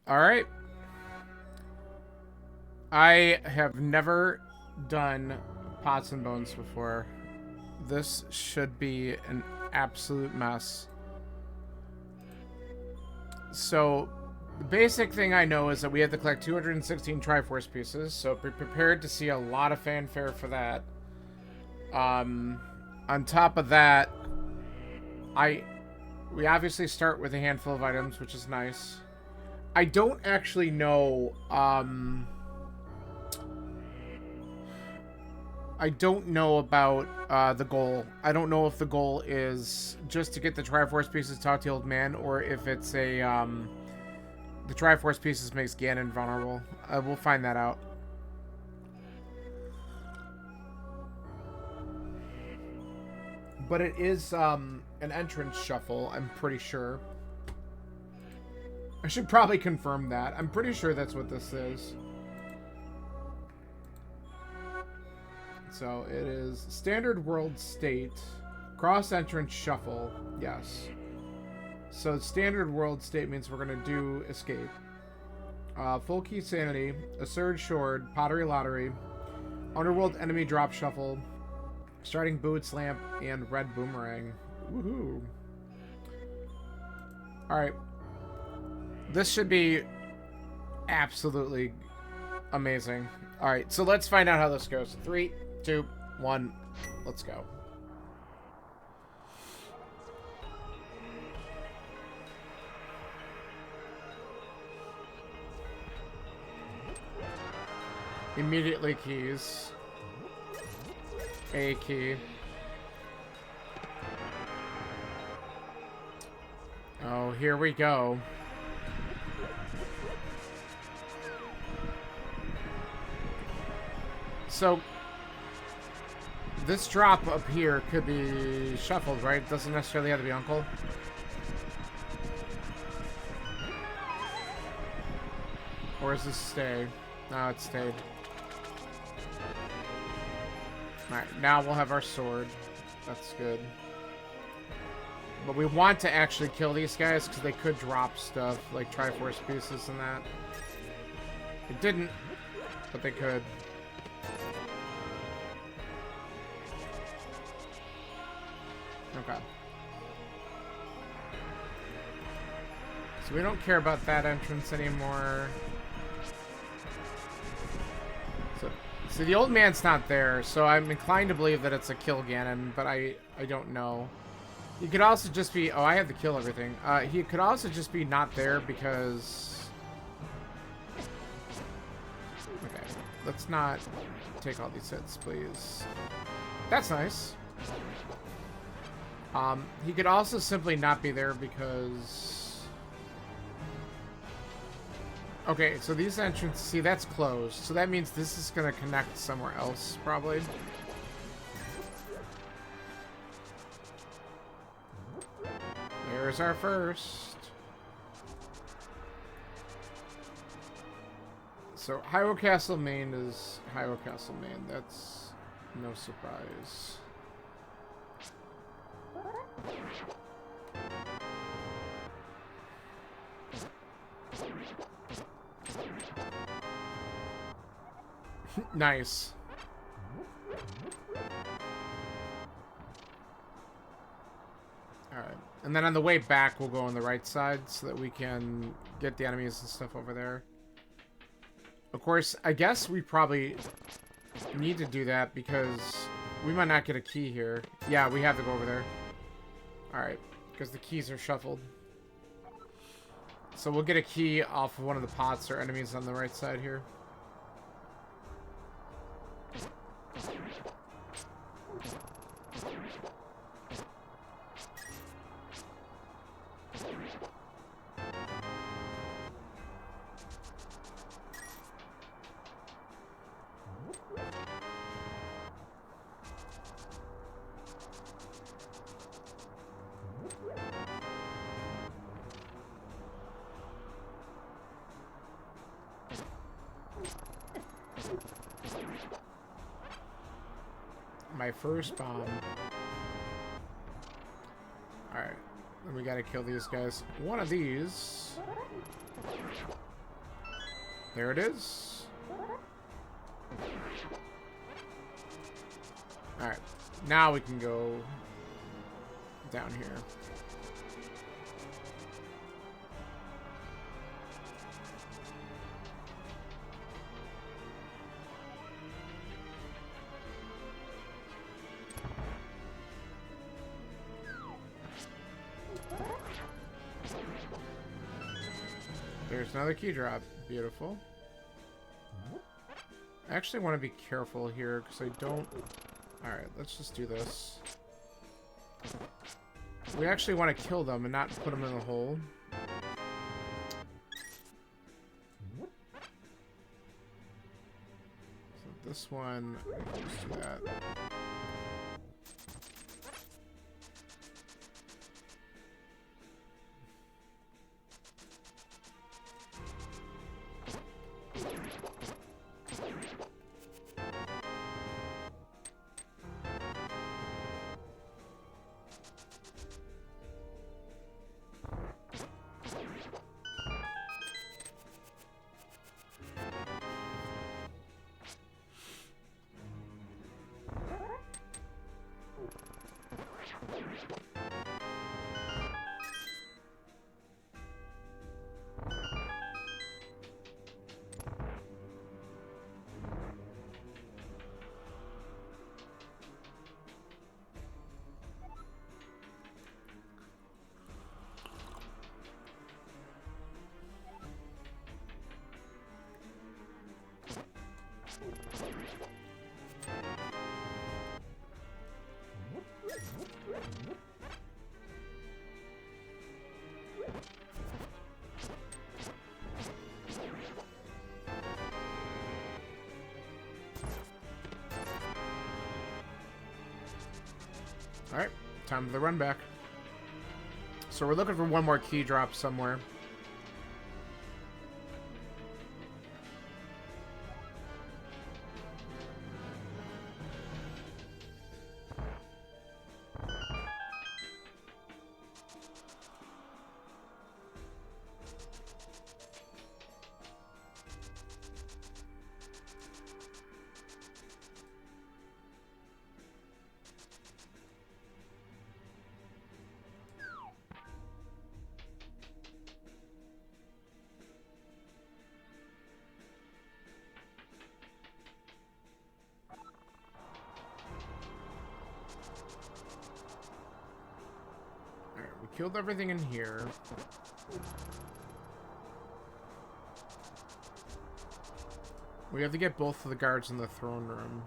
All right. I have never done pots and bones before. This should be an absolute mess. So, the basic thing I know is that we have to collect 216 Triforce pieces, so be prepared to see a lot of fanfare for that. On top of that, I we obviously start with a handful of items, which is nice. I don't actually know. I don't know about the goal. I don't know if the goal is just to get the Triforce pieces to talk to the old man, or if it's a the Triforce pieces makes Ganon vulnerable. We'll find that out. But it is an entrance shuffle, I'm pretty sure. I should probably confirm that. I'm pretty sure that's what this is. So it is standard world state, cross entrance shuffle. Yes. So standard world state means we're gonna do escape. Full key sanity, a surge short, pottery lottery, underworld enemy drop shuffle, starting boots lamp, and red boomerang. Woohoo! All right. This should be absolutely amazing. All right, so let's find out how this goes. 3, 2, 1, let's go. Immediately keys. A key. Oh, here we go. So, this drop up here could be shuffled, right? It doesn't necessarily have to be Uncle. Or is this stay? No, it stayed. Alright, now we'll have our sword. That's good. But we want to actually kill these guys because they could drop stuff like Triforce pieces and that. It didn't, but they could. Okay. So we don't care about that entrance anymore. So the old man's not there, so I'm inclined to believe that it's a kill Ganon, but I don't know. He could also just be... Oh, I have to kill everything. He could also just be not there because... Okay, let's not take all these hits, please. That's nice. He could also simply not be there because... Okay, so these entrances, see, that's closed. So that means this is going to connect somewhere else, probably. There's our first. So Hyrule Castle Main is Hyrule Castle Main. That's no surprise. Nice. Alright. And then on the way back, we'll go on the right side so that we can get the enemies and stuff over there. Of course, I guess we probably need to do that because we might not get a key here. Yeah, we have to go over there. Alright. Because the keys are shuffled. So we'll get a key off of one of the pots or enemies on the right side here. My first bomb. Alright. Then we gotta kill these guys. One of these There it is. Alright. Now we can go down here. There's another key drop. Beautiful. I actually want to be careful here because I don't... Alright, let's just do this. We actually want to kill them and not put them in the hole. So this one, let's do that. Alright, time for the run back. So we're looking for one more key drop somewhere. Killed everything in here. We have to get both of the guards in the throne room.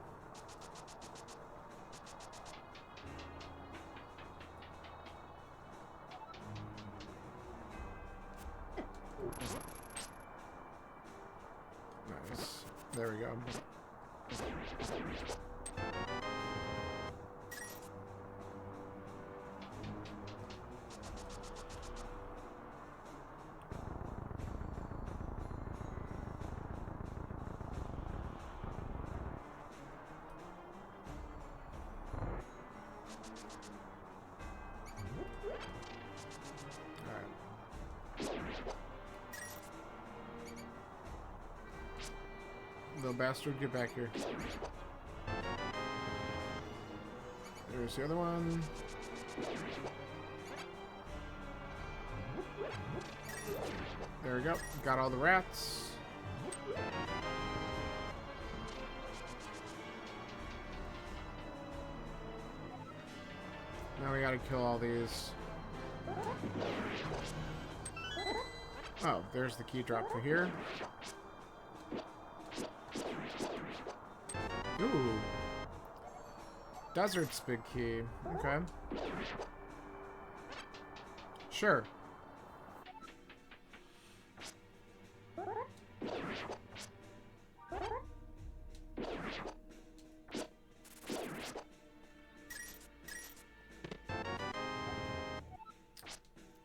Nice. There we go. Little bastard, get back here. There's the other one. There we go. Got all the rats. Now we gotta kill all these. Oh, there's the key drop for here. Ooh. Desert's big key. Okay. Sure.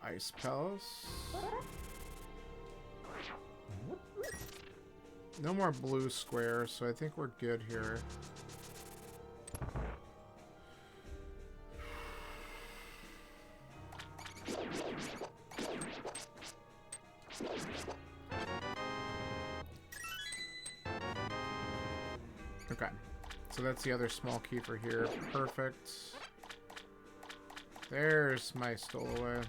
Ice Palace. No more blue squares, so I think we're good here. Okay. So that's the other small key for here. Perfect. There's my stowaway.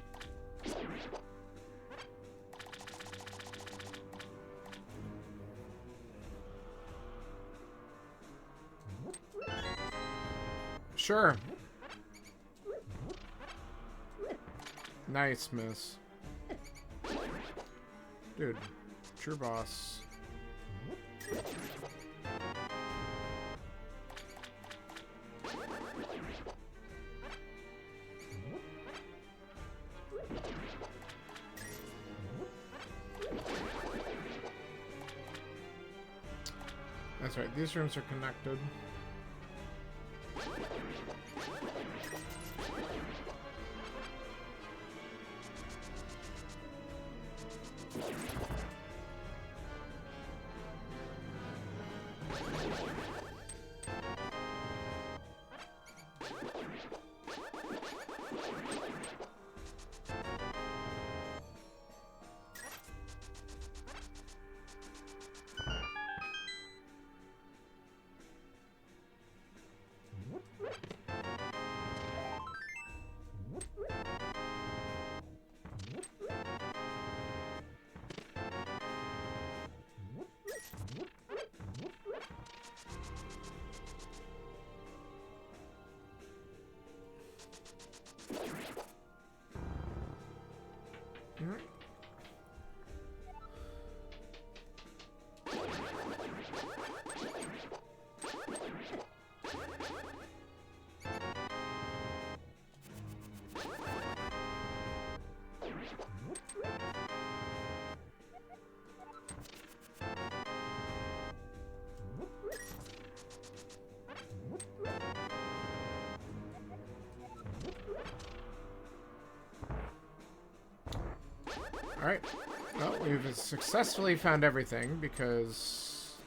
Sure. Nice, miss. Dude, true boss. That's right, these rooms are connected. Alright. Well, we've successfully found everything because...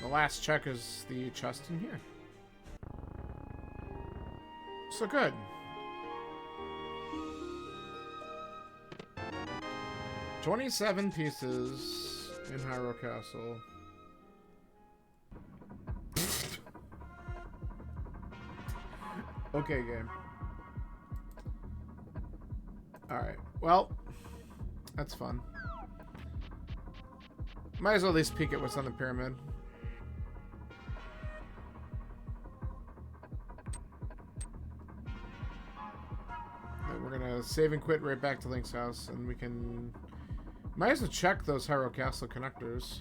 the last check is the chest in here. So good. $27 pieces in Hyrule Castle. Okay, game. Alright, well, that's fun. Might as well at least peek at what's on the pyramid. And we're gonna save and quit right back to Link's house, and we can... might as well check those Hyrule Castle connectors.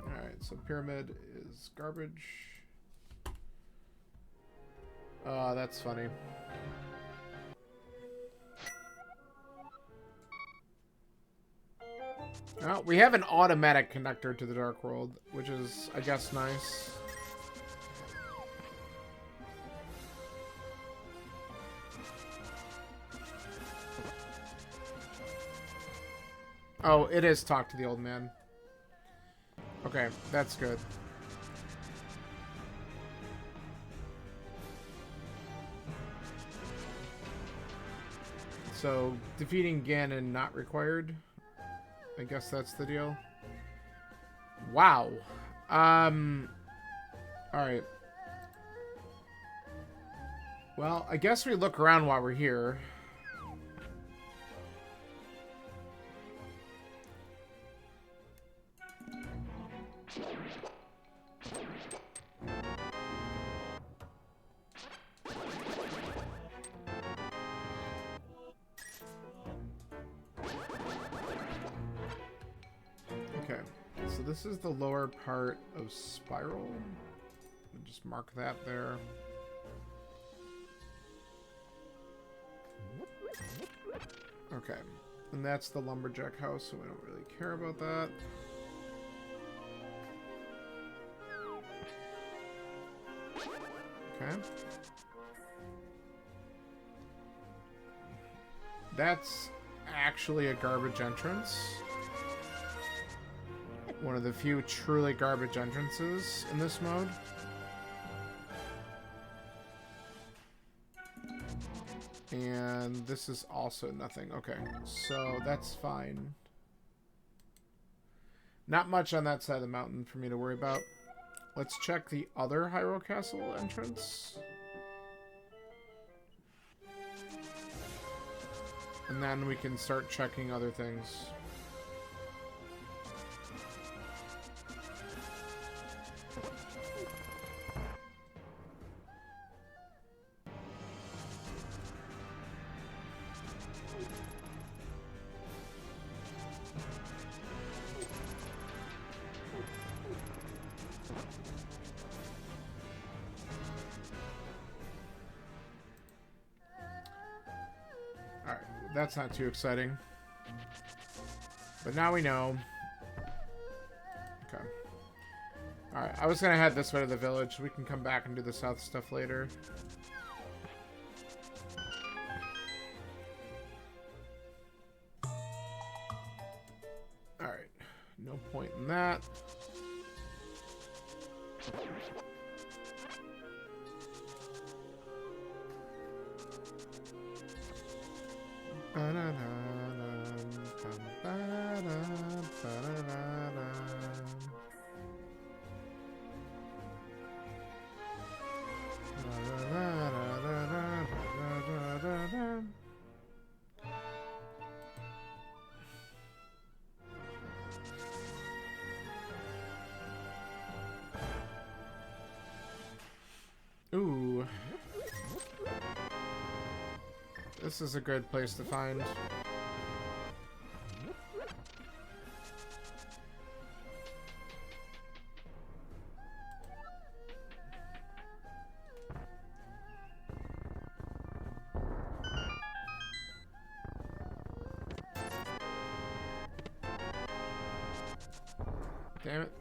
Alright, so pyramid is garbage. That's funny. Oh, we have an automatic connector to the Dark World, which is, I guess, nice. Oh, it is talk to the old man. Okay, that's good. So, defeating Ganon not required. I guess that's the deal. Wow. Alright. Well, I guess we look around while we're here. Okay, so this is the lower part of Spiral. I'll just mark that there. Okay, and that's the lumberjack house, so we don't really care about that. Okay. That's actually a garbage entrance. One of the few truly garbage entrances in this mode. And this is also nothing. Okay, so that's fine. Not much on that side of the mountain for me to worry about. Let's check the other Hyrule Castle entrance. And then we can start checking other things. That's not too exciting. But now we know. Okay. Alright, I was gonna head this way to the village. We can come back and do the south stuff later. Alright. No point in that. Ooh. This is a good place to find. Damn it.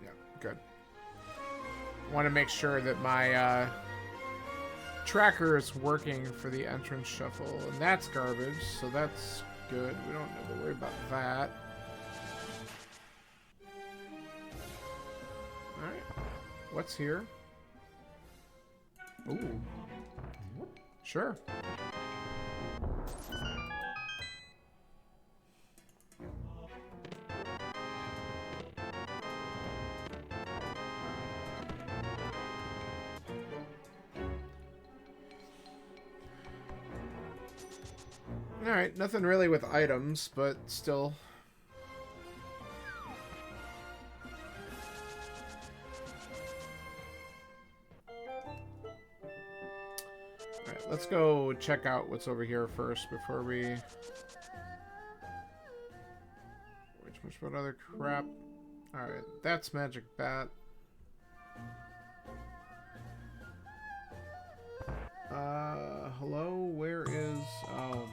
Yeah, good. Want to make sure that my tracker is working for the entrance shuffle, and that's garbage, so that's good. We don't have to worry about that. Alright. What's here? Ooh. Sure. Alright, nothing really with items, but still. Alright, let's go check out what's over here first before we... What other crap? Alright, that's Magic Bat. Hello? Where is... Oh...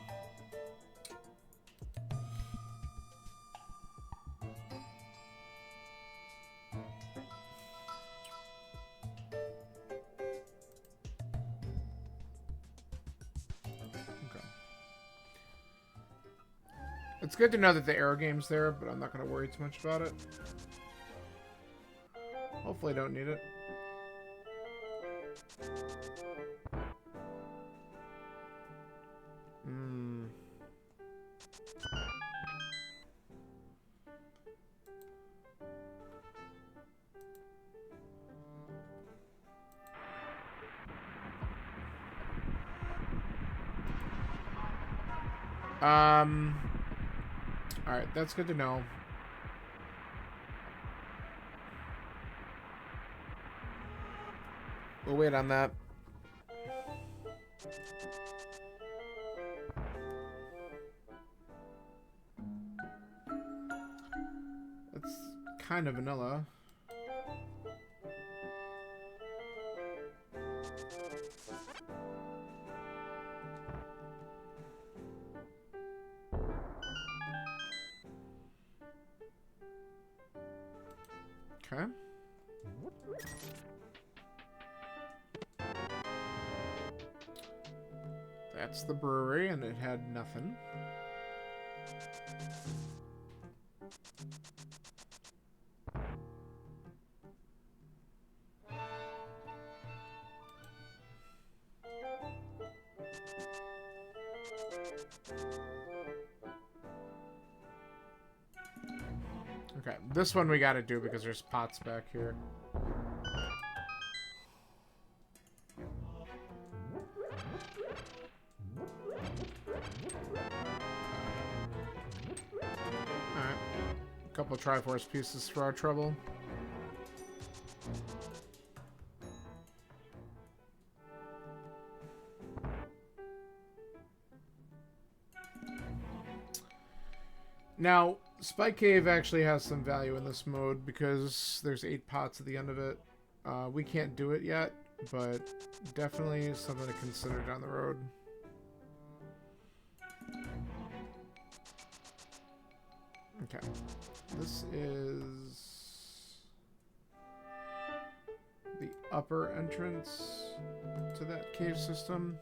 It's good to know that the arrow game's there, but I'm not going to worry too much about it. Hopefully I don't need it. Alright, that's good to know. We'll wait on that. That's kind of vanilla. Okay. That's the brewery, and it had nothing. Okay, this one we gotta do because there's pots back here. Alright. A couple Triforce pieces for our trouble. Now, Spike Cave actually has some value in this mode because there's 8 pots at the end of it. We can't do it yet, but definitely something to consider down the road. Okay. This is the upper entrance to that cave system.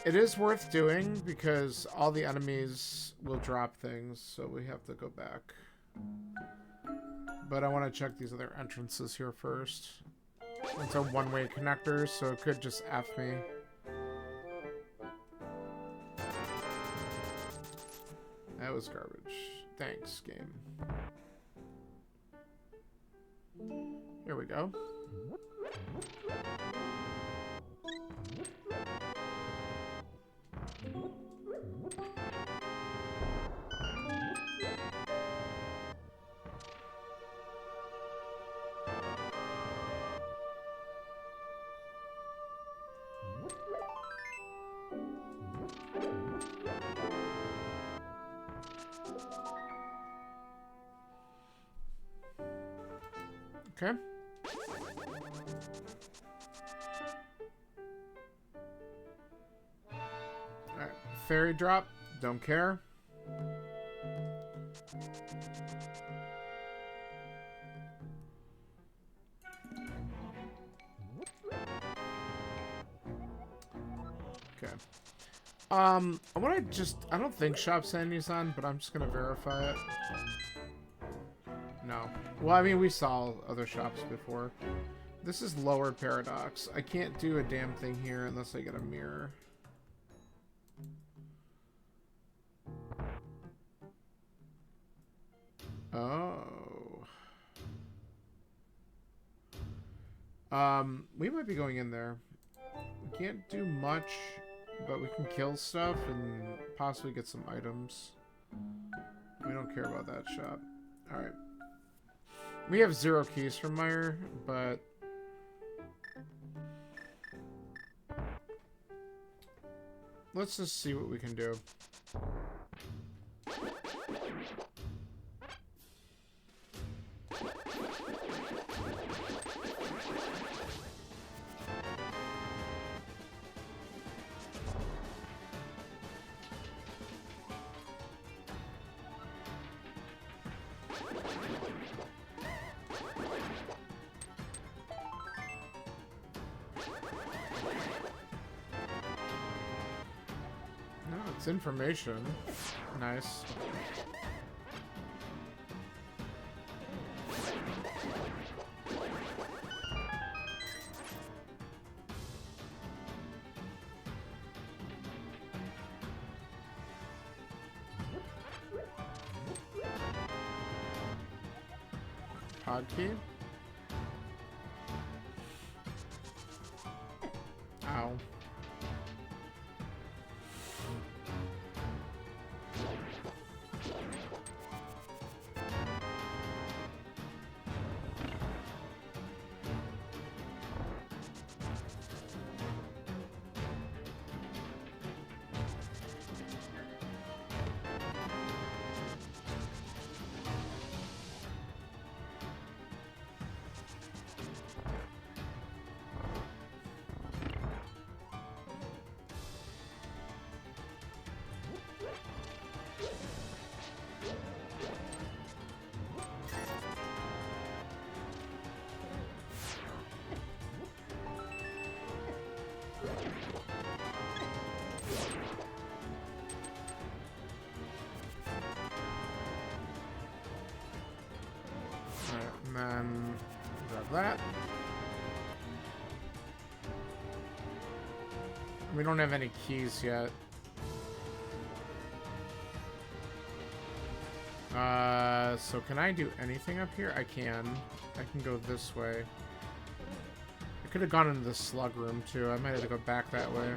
It is worth doing because all the enemies will drop things, so we have to go back. But I want to check these other entrances here first. It's a one-way connector, so it could just F me. That was garbage. Thanks, game. Here we go. Okay. Alright, fairy drop, don't care. Okay. I want to just, I don't think Shop Sandy's on, but I'm just going to verify it. No. Well, I mean, we saw other shops before. This is Lower Paradox. I can't do a damn thing here unless I get a mirror. Oh. We might be going in there. We can't do much, but we can kill stuff and possibly get some items. We don't care about that shop. Alright. We have 0 keys from Meyer, but let's just see what we can do. It's information. Nice. Pod key. Ow. And then grab that. We don't have any keys yet. So can I do anything up here? I can. I can go this way. I could have gone into the slug room too. I might have to go back that way.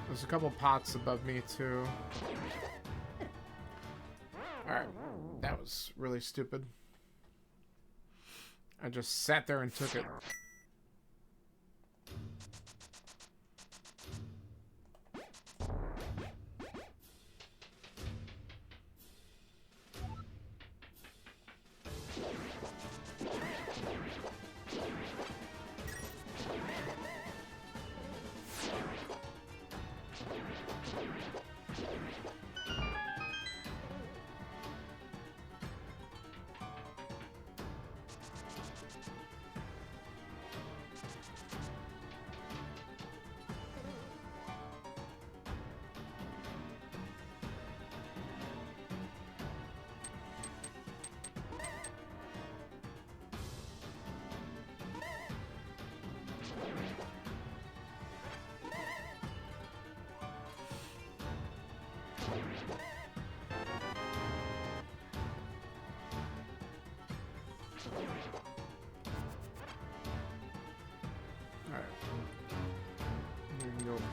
There's a couple pots above me too. Alright. That was really stupid. I just sat there and took it.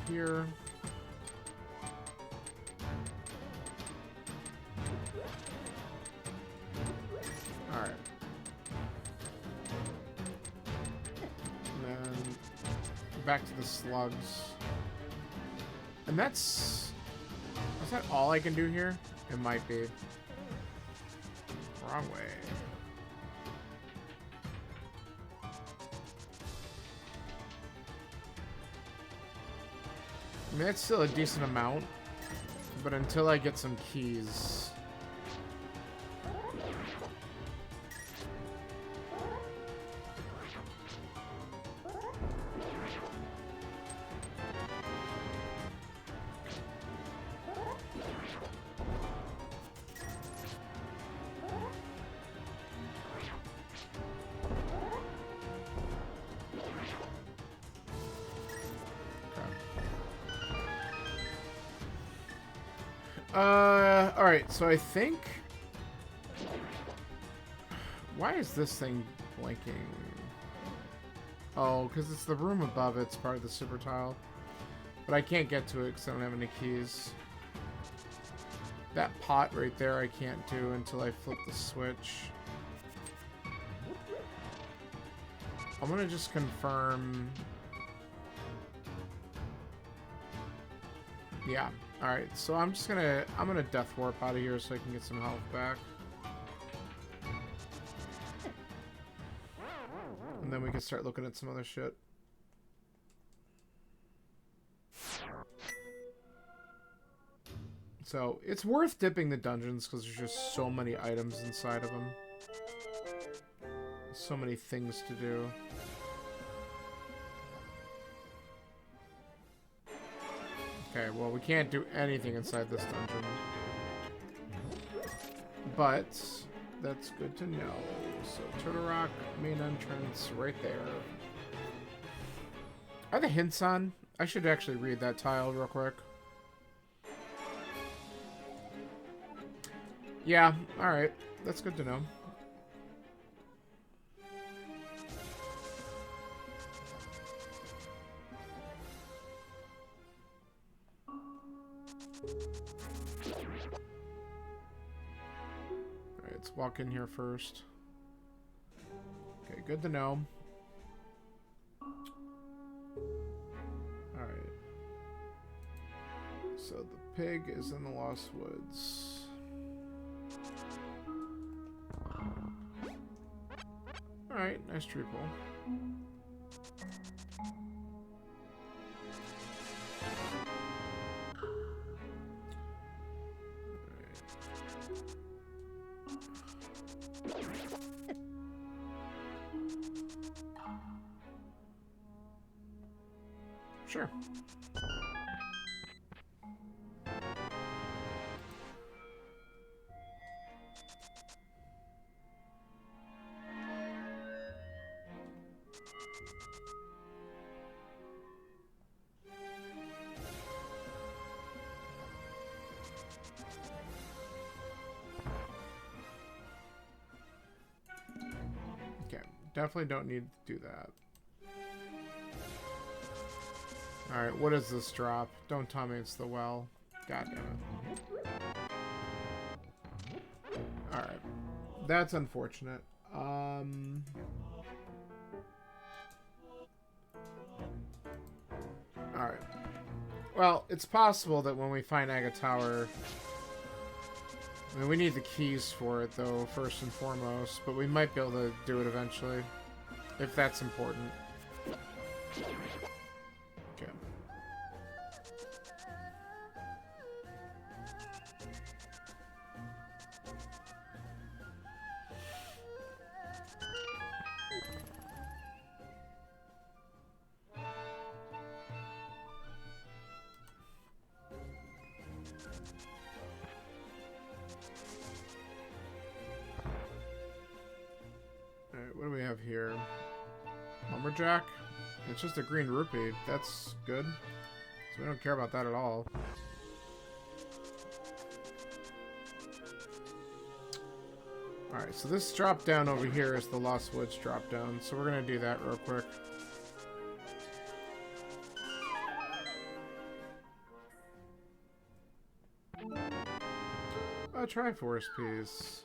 Here. All right. And then back to the slugs. And is that all I can do here? It might be. Wrong way. I mean, that's still a decent amount, but until I get some keys. Alright, so I think... Why is this thing blinking? Oh, because it's the room above it. It's part of the super tile. But I can't get to it because I don't have any keys. That pot right there I can't do until I flip the switch. I'm gonna just confirm... Yeah. Alright, so I'm gonna death warp out of here so I can get some health back. And then we can start looking at some other shit. So, it's worth dipping the dungeons because there's just so many items inside of them. So many things to do. Okay, well, we can't do anything inside this dungeon. But that's good to know. So, Turtle Rock, main entrance, right there. Are the hints on? I should actually read that tile real quick. Yeah, alright. That's good to know. Alright, let's walk in here first. Okay, good to know. Alright. So the pig is in the Lost Woods. Alright, nice tree pull. Sure. Definitely don't need to do that. Alright, what is this drop? Don't tell me it's the well. God damn it. Alright. That's unfortunate. Alright. Well, it's possible that when we find Aga Tower... I mean, we need the keys for it, though, first and foremost. But we might be able to do it eventually. If that's important. Okay. What do we have here? Lumberjack? It's just a green rupee. That's good. So we don't care about that at all. Alright, so this drop down over here is the Lost Woods drop down. So we're going to do that real quick. A Triforce piece.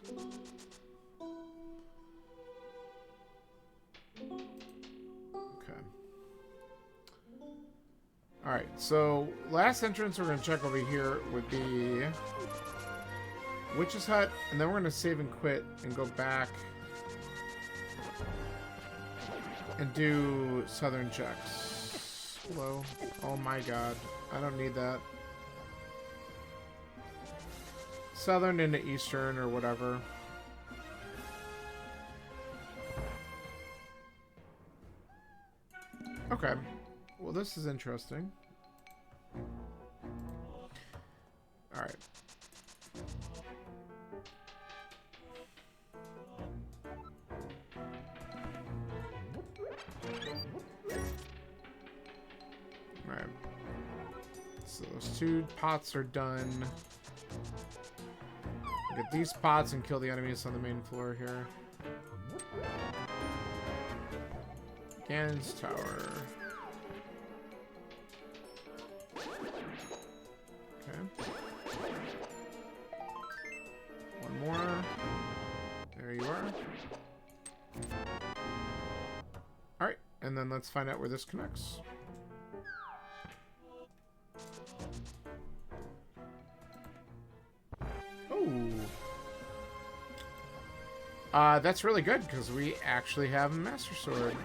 Alright, so last entrance we're going to check over here would be Witch's Hut, and then we're going to save and quit and go back and do southern checks. Hello. Oh my god. I don't need that. Southern into eastern or whatever. Okay. Well, this is interesting. Alright. Alright. So those 2 pots are done. Get these pots and kill the enemies on the main floor here. Ganon's Tower. Okay. One more. There you are. Alright, and then let's find out where this connects. That's really good, because we actually have a Master Sword.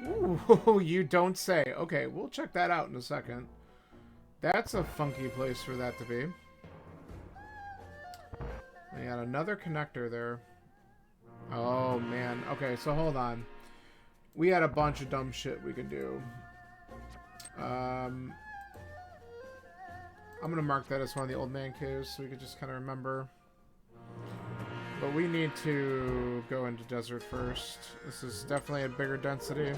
Ooh, you don't say. Okay, we'll check that out in a second. That's a funky place for that to be. We got another connector there. Oh, man. Okay, so hold on. We had a bunch of dumb shit we could do. I'm going to mark that as one of the old man caves so we could just kind of remember. But we need to go into desert first. This is definitely a bigger density.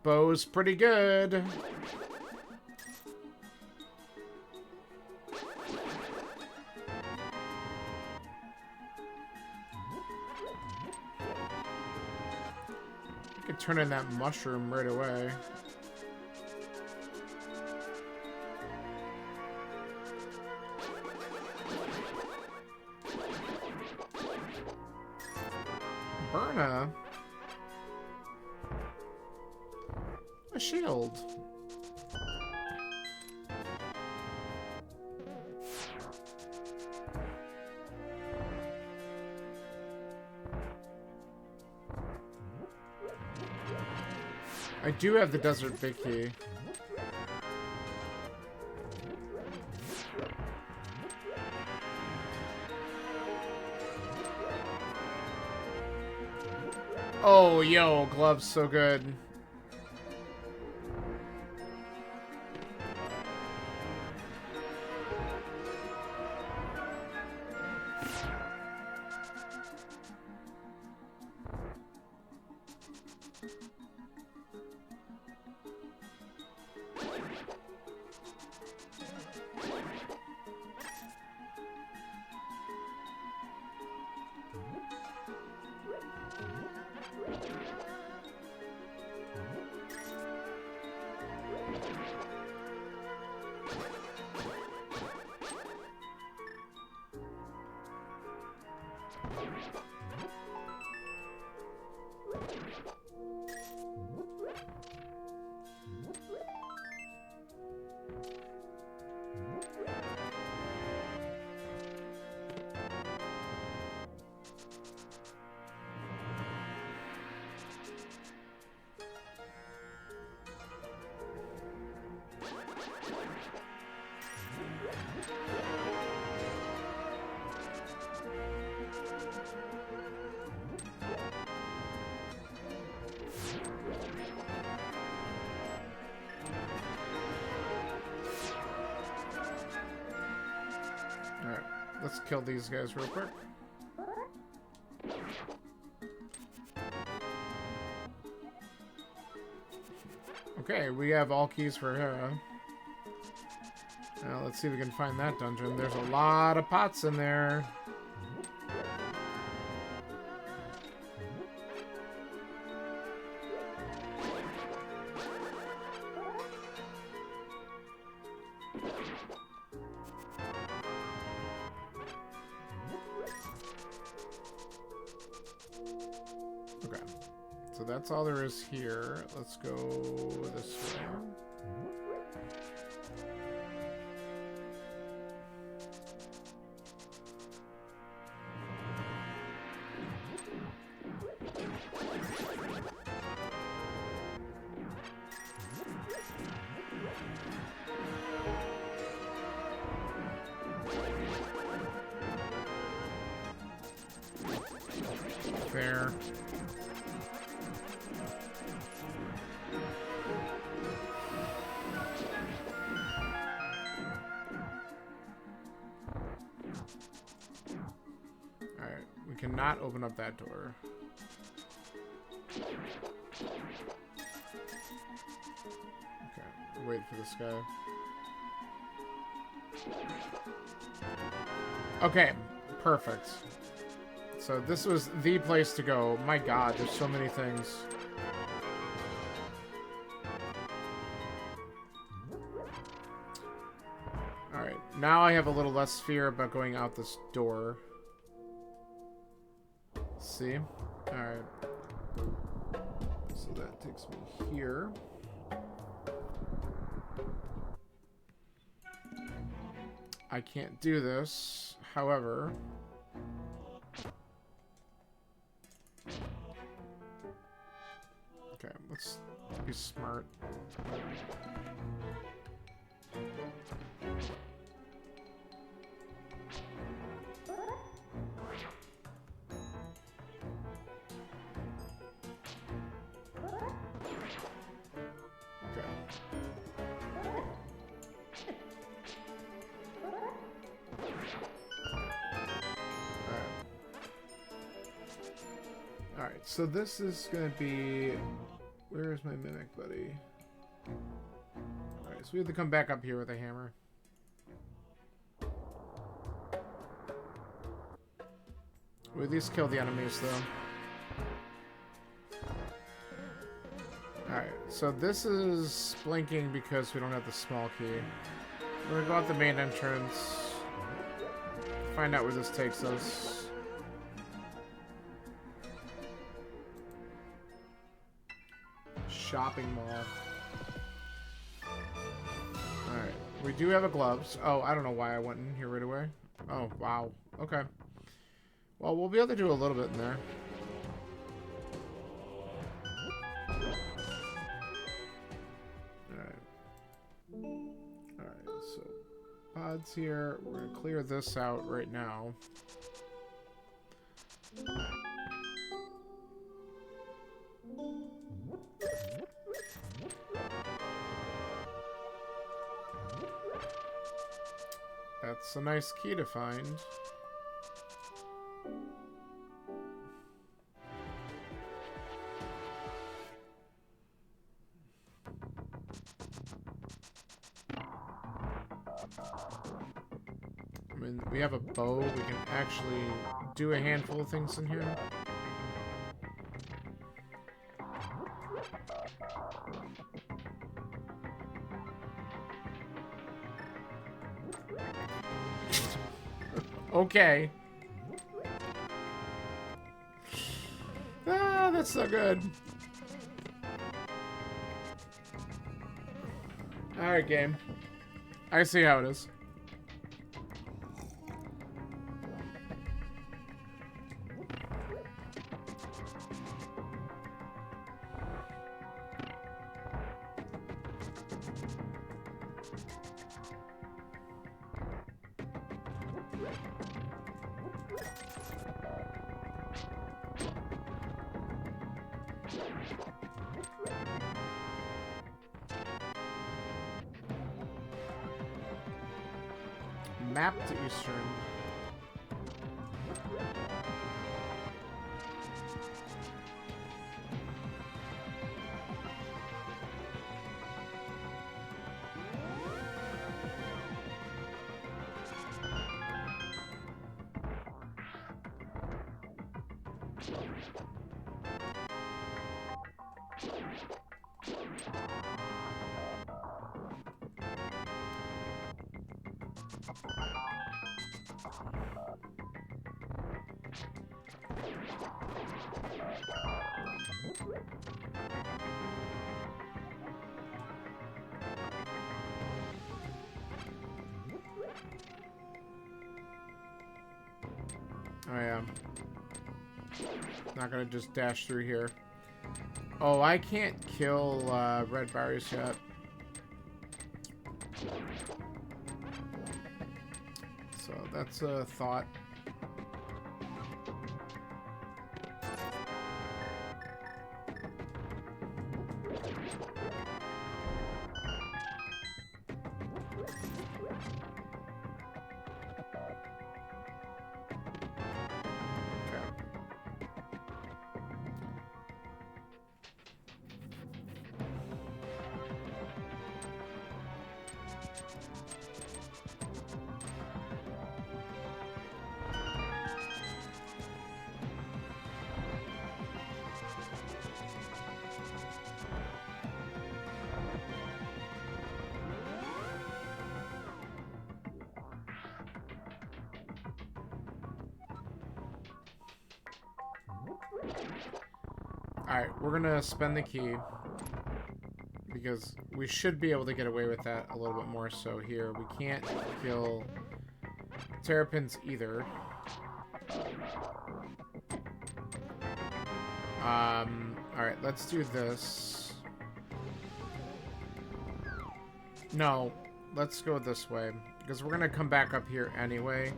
Bow's pretty good. I could turn in that mushroom right away. Burna. A shield. I do have the desert big key. Oh, yo, gloves so good. Alright, let's kill these guys real quick. Okay, we have all keys for Hera. Now let's see if we can find that dungeon. There's a lot of pots in there. Okay, so that's all there is here. Let's go this way. There. Alright, we cannot open up that door. Okay, wait for this guy. Okay, perfect. So this was the place to go. My god, there's so many things. Alright, now I have a little less fear about going out this door. See? Alright. So that takes me here. I can't do this, however... Okay, let's be smart. Alright, so this is gonna be... Where is my mimic buddy? Alright, so we have to come back up here with a hammer. We at least kill the enemies, though. Alright, so this is blinking because we don't have the small key. We're gonna go out the main entrance. Find out where this takes us. Shopping mall. Alright. We do have a gloves. Oh, I don't know why I went in here right away. Oh, wow. Okay. Well, we'll be able to do a little bit in there. Alright. Alright, so pods here. We're gonna clear this out right now. That's a nice key to find. I mean, we have a bow. We can actually do a handful of things in here. Okay. Ah, that's so good. Alright, game. I see how it is. map to Eastern. Oh yeah. Not gonna just dash through here. Oh, I can't kill red berries yet. So that's a thought. Alright, we're gonna spend the key. Because we should be able to get away with that a little bit more so here. We can't kill Terrapins either. Alright, let's do this. No, let's go this way. Because we're gonna come back up here anyway.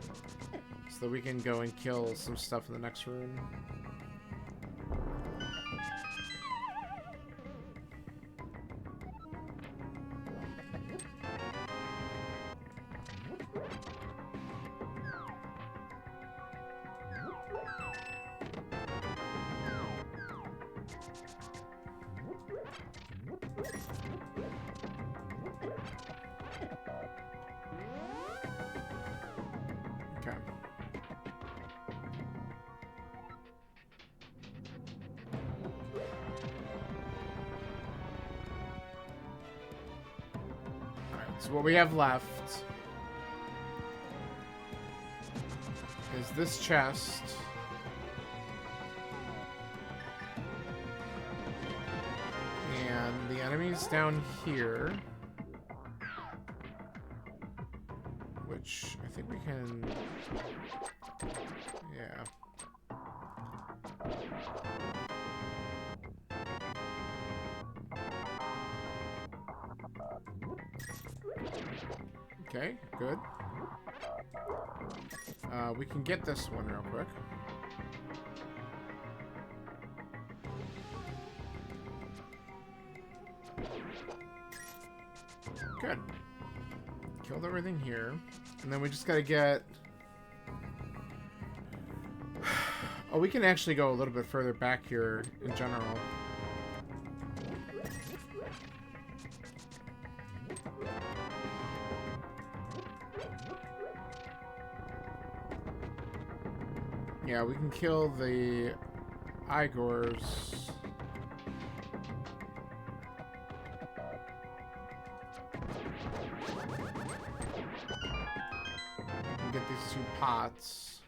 So that we can go and kill some stuff in the next room. So what we have left is this chest. And the enemy's down here. Which I think we can... Yeah. Okay, good. We can get this one real quick. Good. Killed everything here. And then we just gotta get... Oh, we can actually go a little bit further back here in general. Yeah, we can kill the Igors. And get these two pots.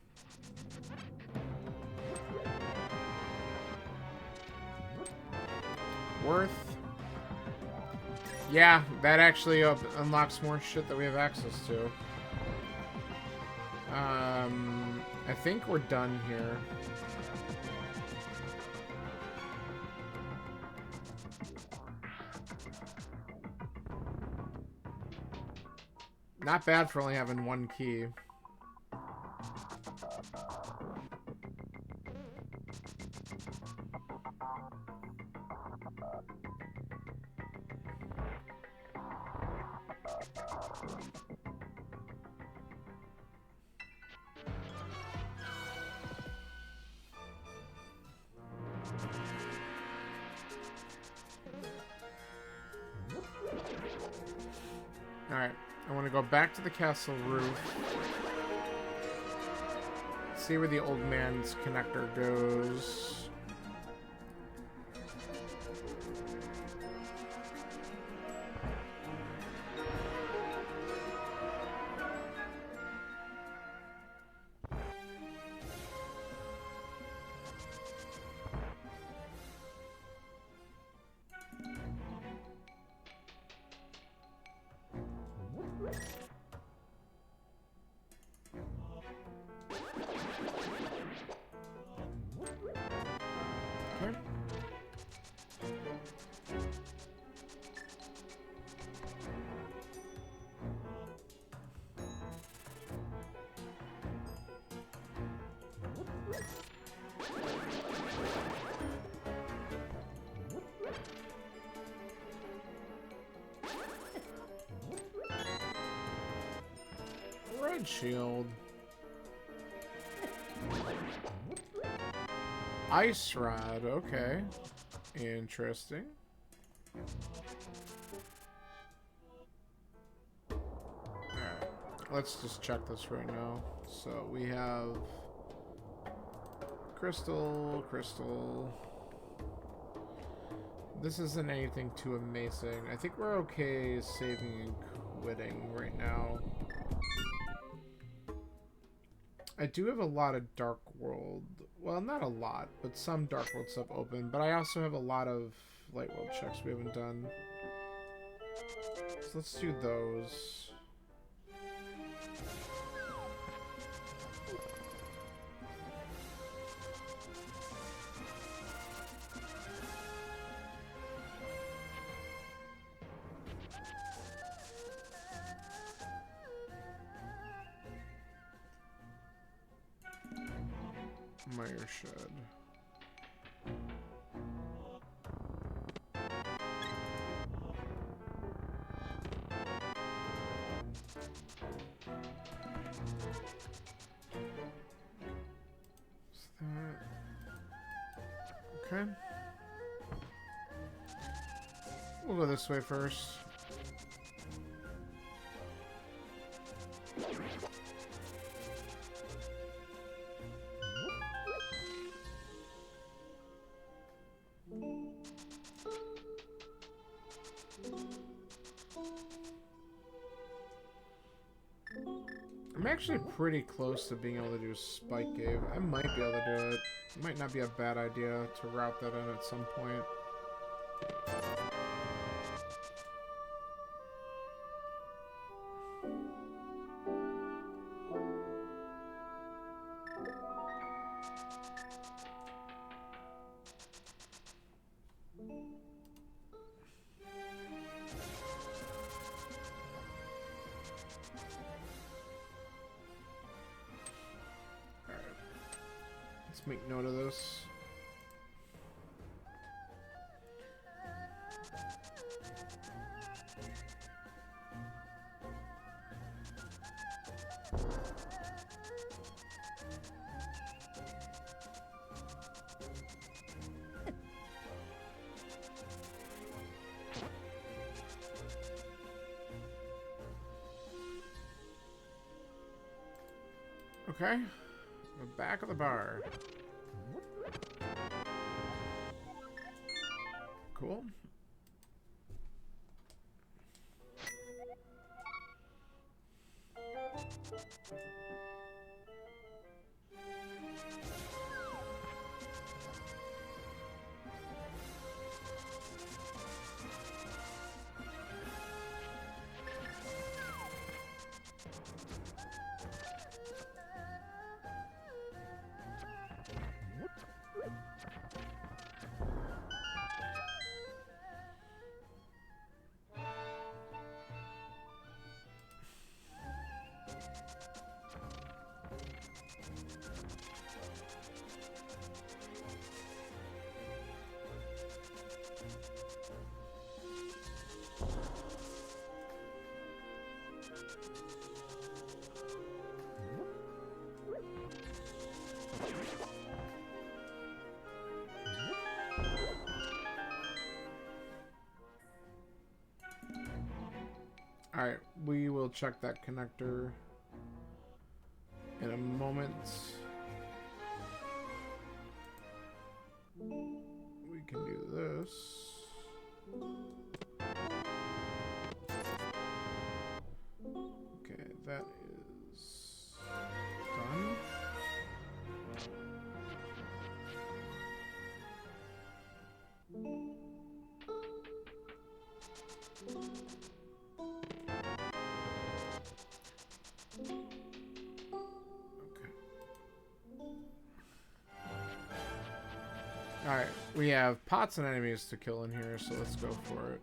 Worth. Yeah, that actually unlocks more shit that we have access to. I think we're done here. Not bad for only having one key. Alright, I want to go back to the castle roof. See where the old man's connector goes. Red shield. Ice rod, okay. Interesting. Alright, let's just check this right now. So we have crystal, crystal. This isn't anything too amazing. I think we're okay saving and quitting right now. I do have a lot of Dark World. Well, not a lot, but some Dark World stuff open. But I also have a lot of Light World checks we haven't done. So let's do those. Mire Shed. Is that... Okay. We'll go this way first. I'm actually pretty close to being able to do Spike Cave. I might be able to do it. It might not be a bad idea to route that in at some point. Make note of this. Okay, the back of the bar. Cool. Alright, we will check that connector in a moment. We can do this. Okay, that is done. Alright, we have pots and enemies to kill in here, so let's go for it.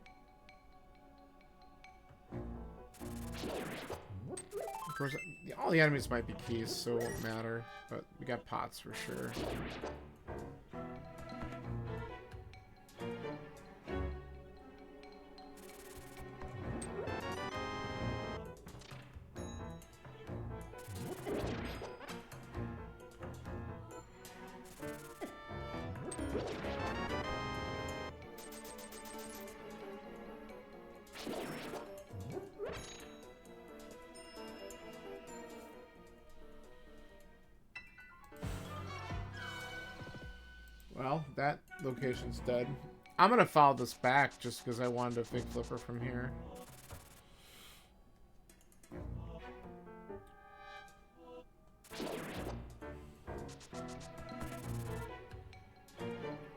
Of course, all the enemies might be keys, so it won't matter, but we got pots for sure. Well, that location's dead. I'm gonna follow this back just because I wanted a fig flipper from here.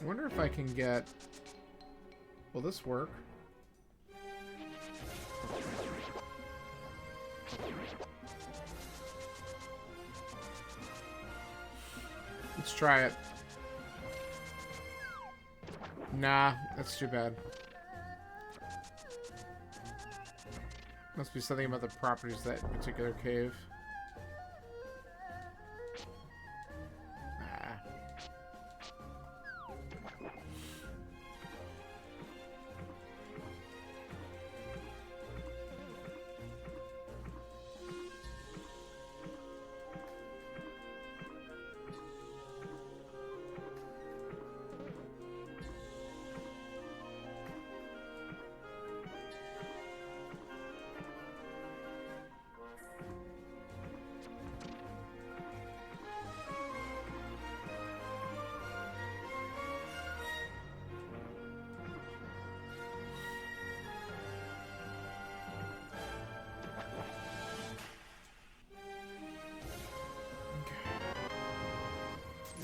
I wonder if I can get... Will this work? Let's try it. Nah, that's too bad. Must be something about the properties of that particular cave.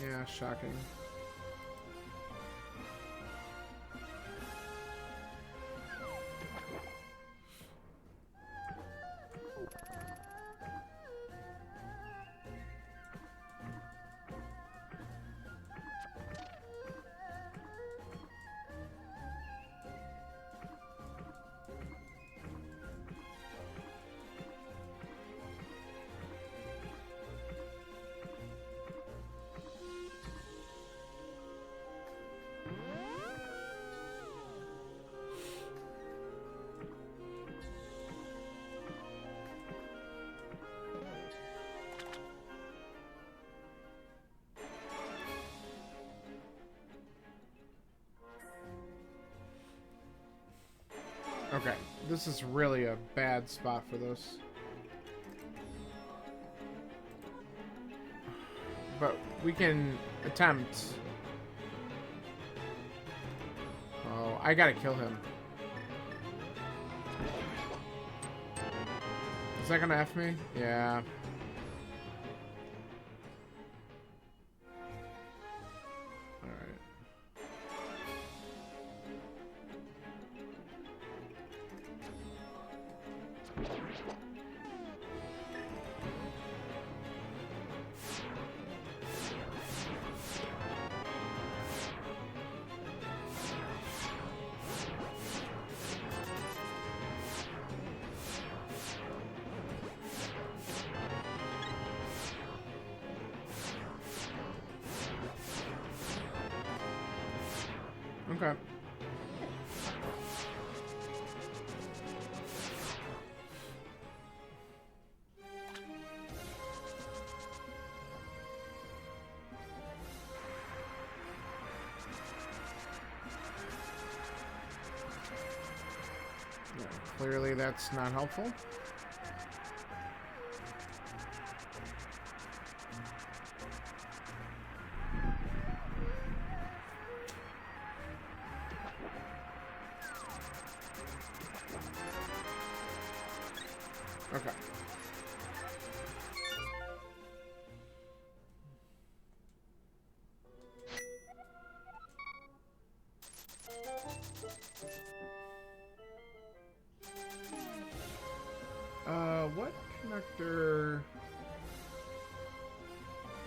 Yeah, shocking. Okay, this is really a bad spot for this. But we can attempt. Oh, I gotta kill him. Is that gonna F me? Yeah. Okay. Clearly that's not helpful. Okay. What connector?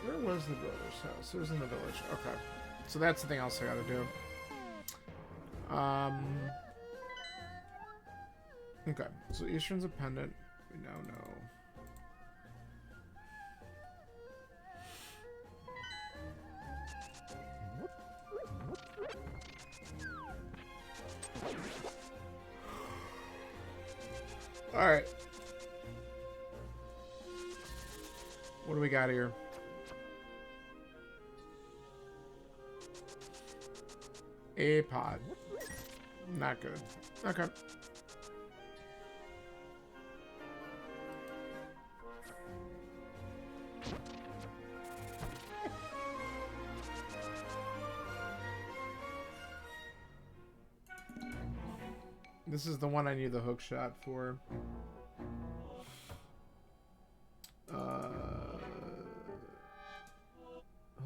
Where was the builder's house? It was in the village. Okay. So that's the thing else I gotta do. Okay. So Eastern's a pendant. We now know. Alright. What do we got here? A pod. Not good. Okay. This is the one I need the hook shot for.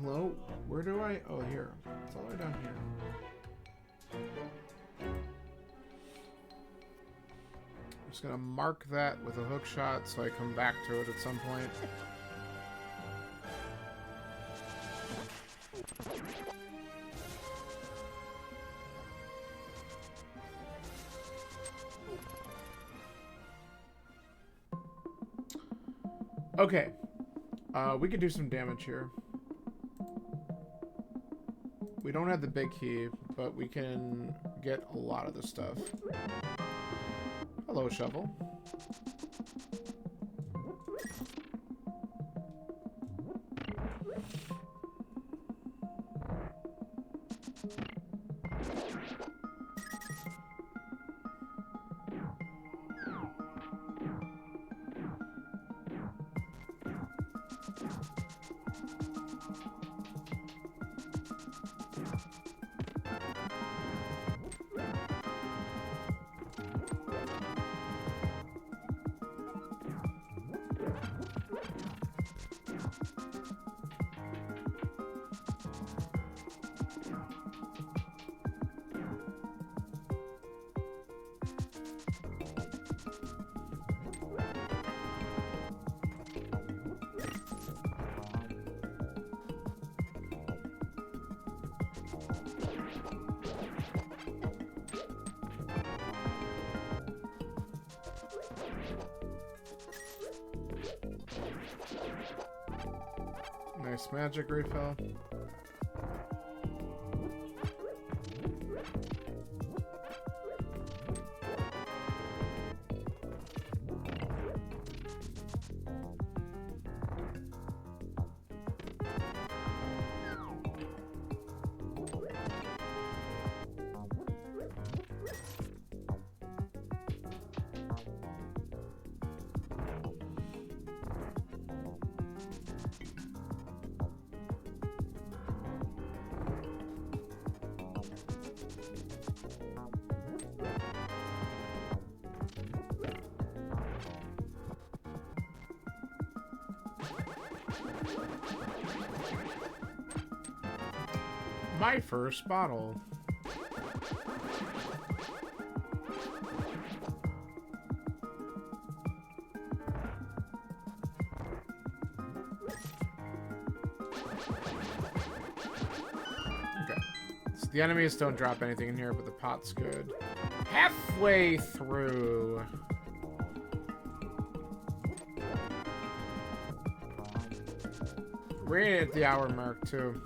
Hello? Where do I... Oh, here. It's all the way down here. I'm just gonna mark that with a hook shot so I come back to it at some point. Okay. We could do some damage here. We don't have the big key, but we can get a lot of the stuff. Hello, shovel. Nice magic refill. My first bottle. Okay. So the enemies don't drop anything in here, but the pot's good. Halfway through. We're at the hour mark, too.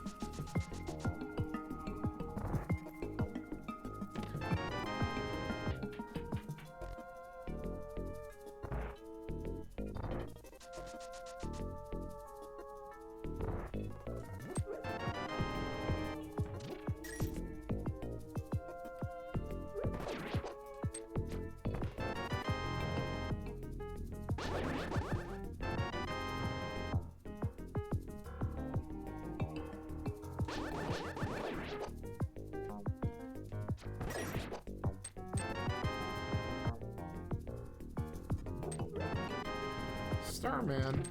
Starman.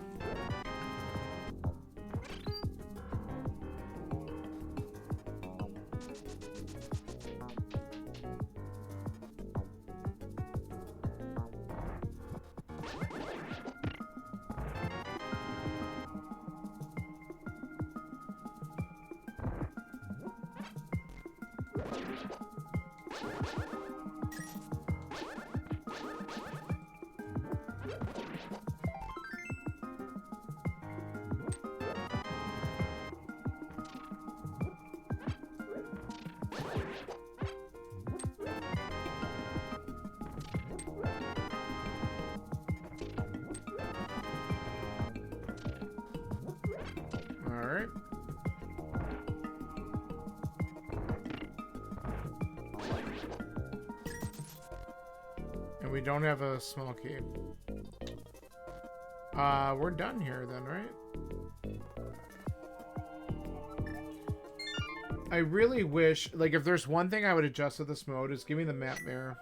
Alright. And we don't have a small key. We're done here then, right? I really wish, like, if there's one thing I would adjust with this mode is give me the map mirror.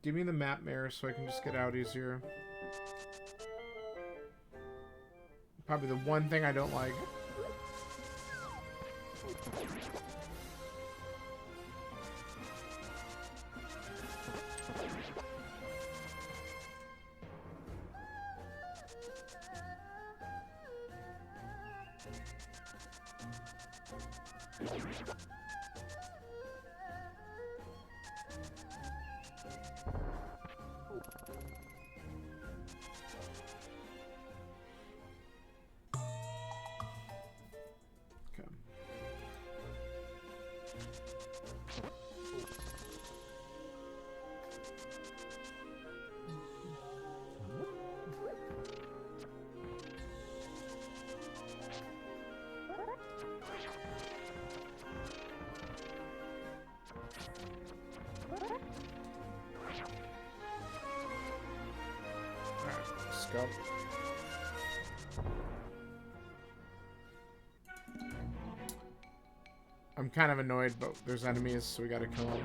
Give me the map mirror so I can just get out easier. Probably the one thing I don't like. Go. I'm kind of annoyed, but there's enemies, so we gotta kill them.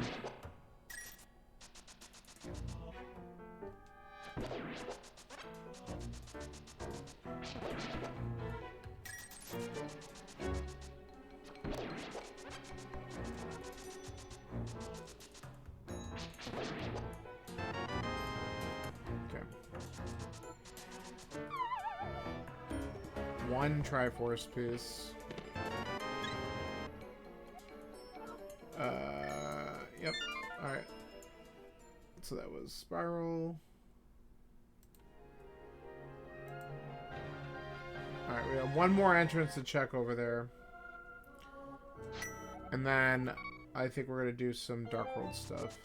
One Triforce piece. Yep. Alright. So that was Spiral. Alright, we have one more entrance to check over there. And then I think we're going to do some Dark World stuff.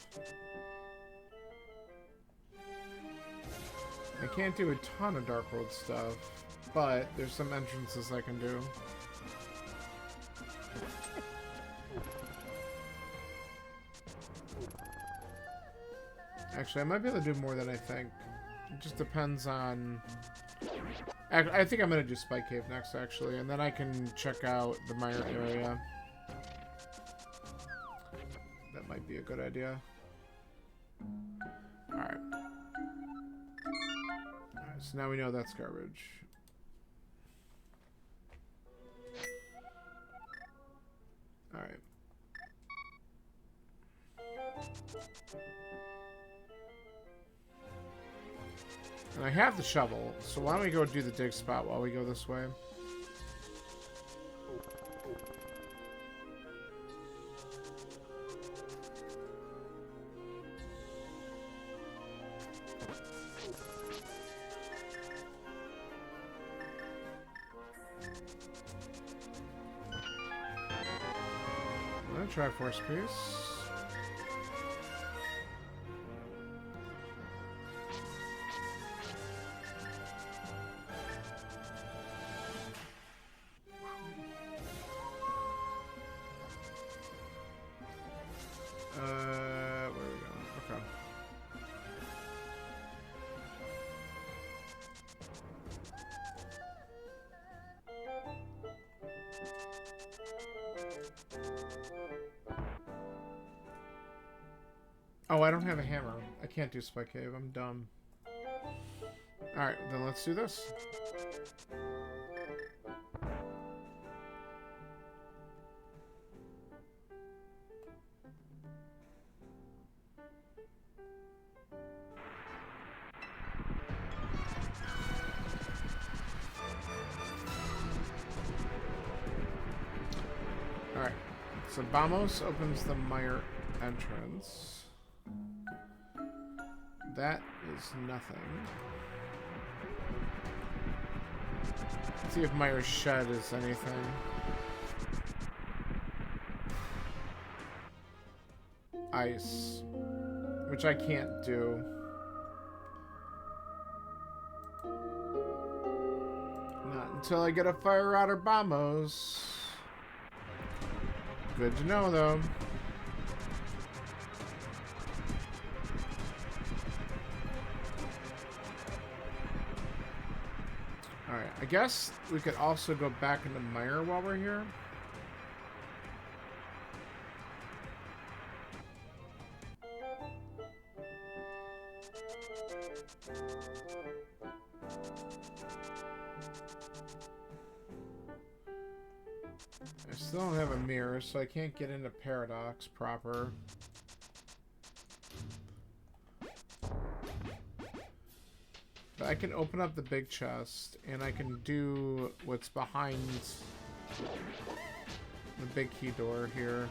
I can't do a ton of Dark World stuff, but there's some entrances I can do. Actually, I might be able to do more than I think. It just depends on... I think I'm going to do Spike Cave next, actually, and then I can check out the Mire area. That might be a good idea. Alright. Alright, so now we know that's garbage. Alright. And I have the shovel, so why don't we go do the dig spot while we go this way? I'm gonna try Force Piece. Where are we going? Okay. Oh, I don't have a hammer. I can't do Spike Cave. I'm dumb. Alright, then let's do this. Alright, so Vamos opens the Mire entrance. That is nothing. Let's see if Mire's shed is anything. Ice. Which I can't do. Not until I get a Fire Rod or Vamos. Good to know, though. Alright, I guess we could also go back into Mire while we're here. I still don't have a mirror, so I can't get into Paradox proper. But I can open up the big chest, and I can do what's behind the big key door here.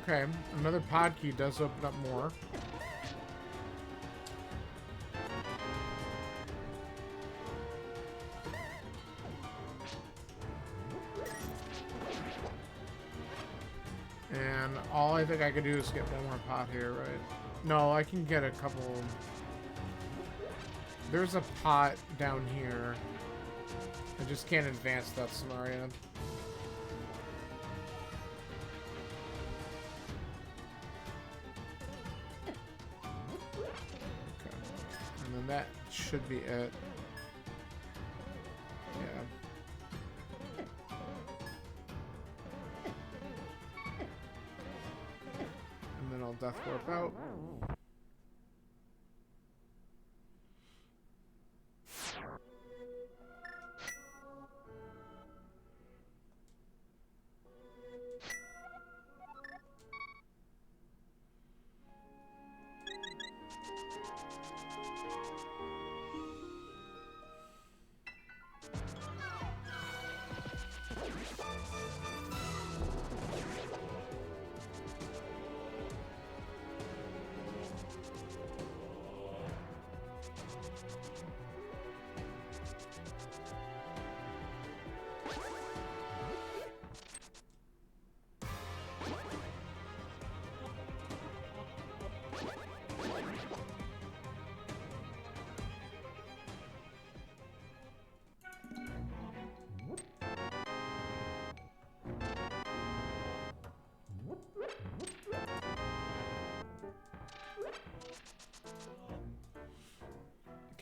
Okay, another pod key does open up more. And all I think I could do is get one more pot here, right? No, I can get a couple. There's a pot down here. I just can't advance that scenario. That should be it. Yeah. And then I'll death warp out.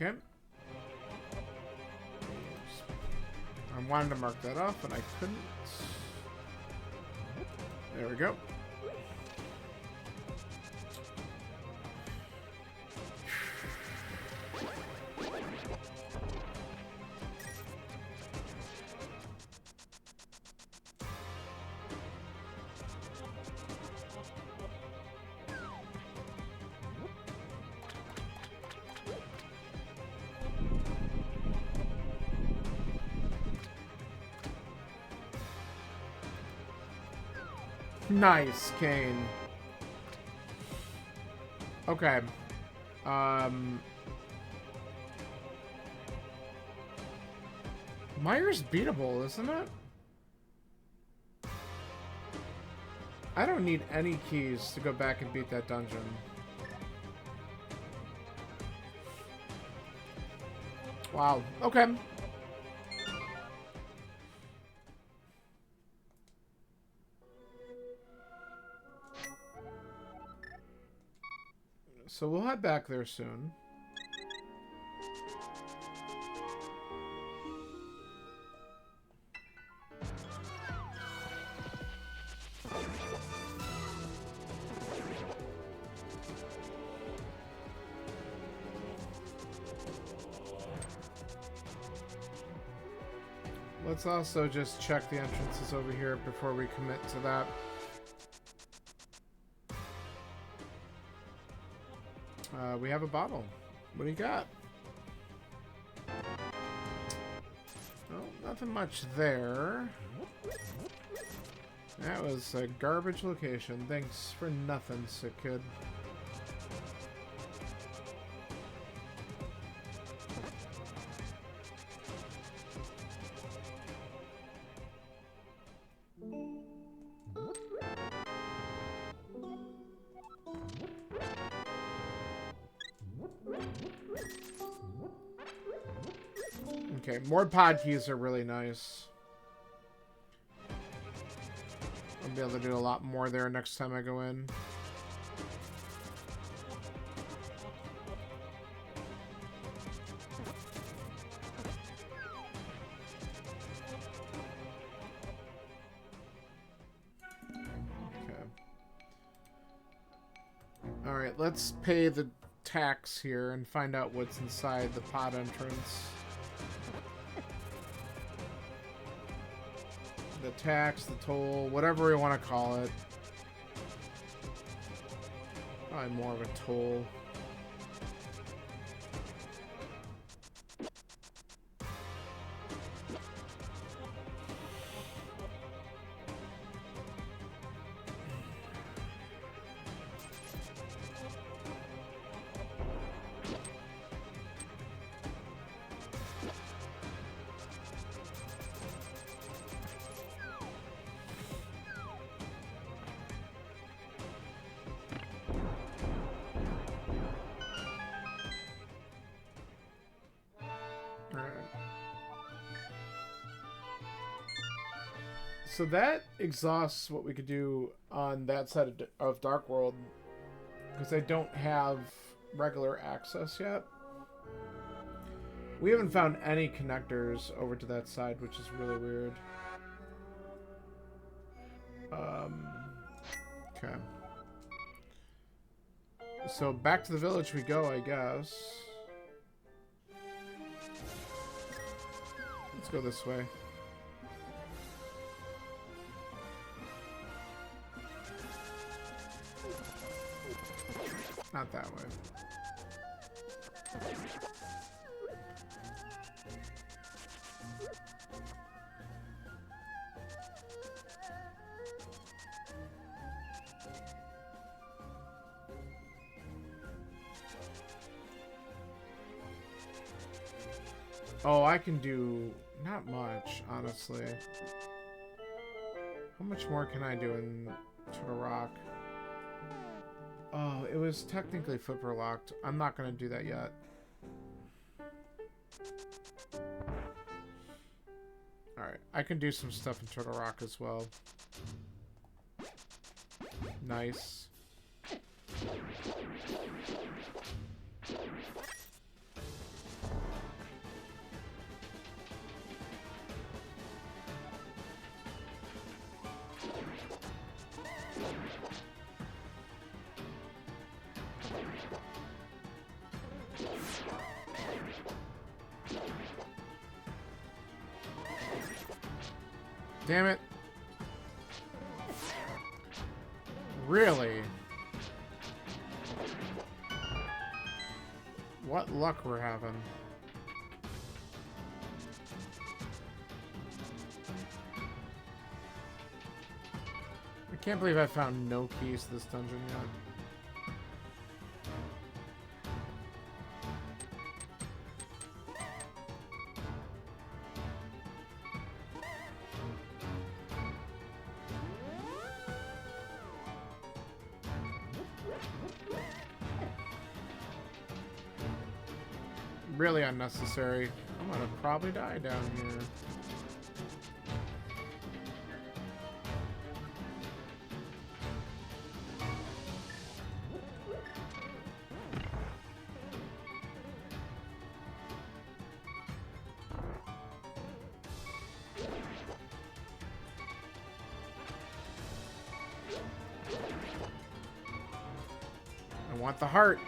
Okay. I wanted to mark that off, and I couldn't. There we go. Nice, Kane. Okay. Myers beatable, isn't it? I don't need any keys to go back and beat that dungeon. Wow. Okay. So we'll head back there soon. Let's also just check the entrances over here before we commit to that. We have a bottle. What do you got? Oh, nothing much there. That was a garbage location. Thanks for nothing, sick kid. Okay, more pod keys are really nice. I'll be able to do a lot more there next time I go in. Okay. Alright, let's pay the tax here and find out what's inside the pod entrance. The tax, the toll, whatever we want to call it. Probably more of a toll. So that exhausts what we could do on that side of Dark World, because I don't have regular access yet. We haven't found any connectors over to that side, which is really weird. Okay. So back to the village we go, I guess. Let's go this way. Not that way. Oh, I can do not much, honestly. How much more can I do in Turtle Rock? Oh, it was technically flipper locked. I'm not going to do that yet. Alright, I can do some stuff in Turtle Rock as well. Nice. Damn it. Really? What luck we're having. I Can't believe I found no keys to this dungeon yet. Really unnecessary. I'm gonna probably die down here. I want the heart.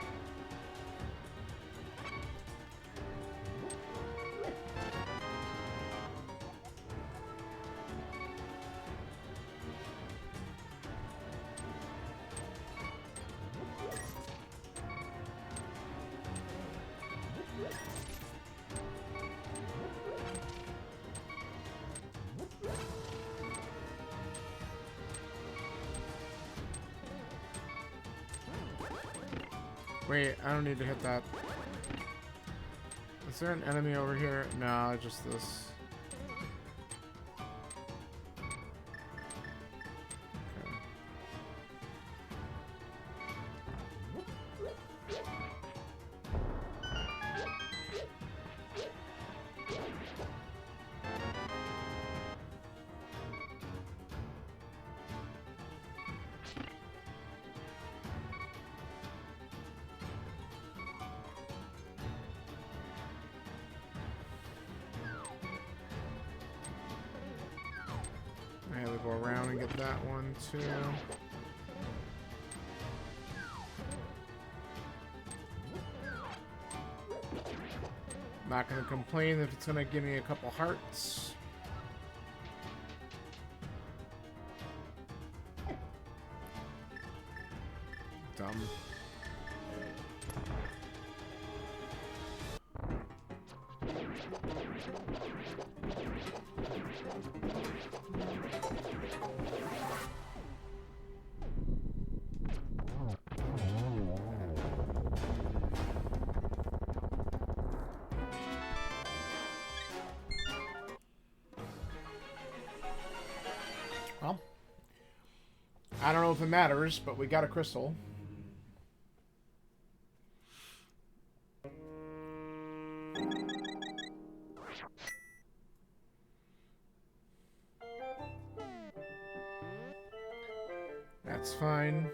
Wait, I don't need to hit that. Is there an enemy over here? No, just this. Okay. I have to go around and get that one too. Not gonna complain if it's gonna give me a couple hearts. Dumb. Well, I don't know if it matters, but we got a crystal. That's fine.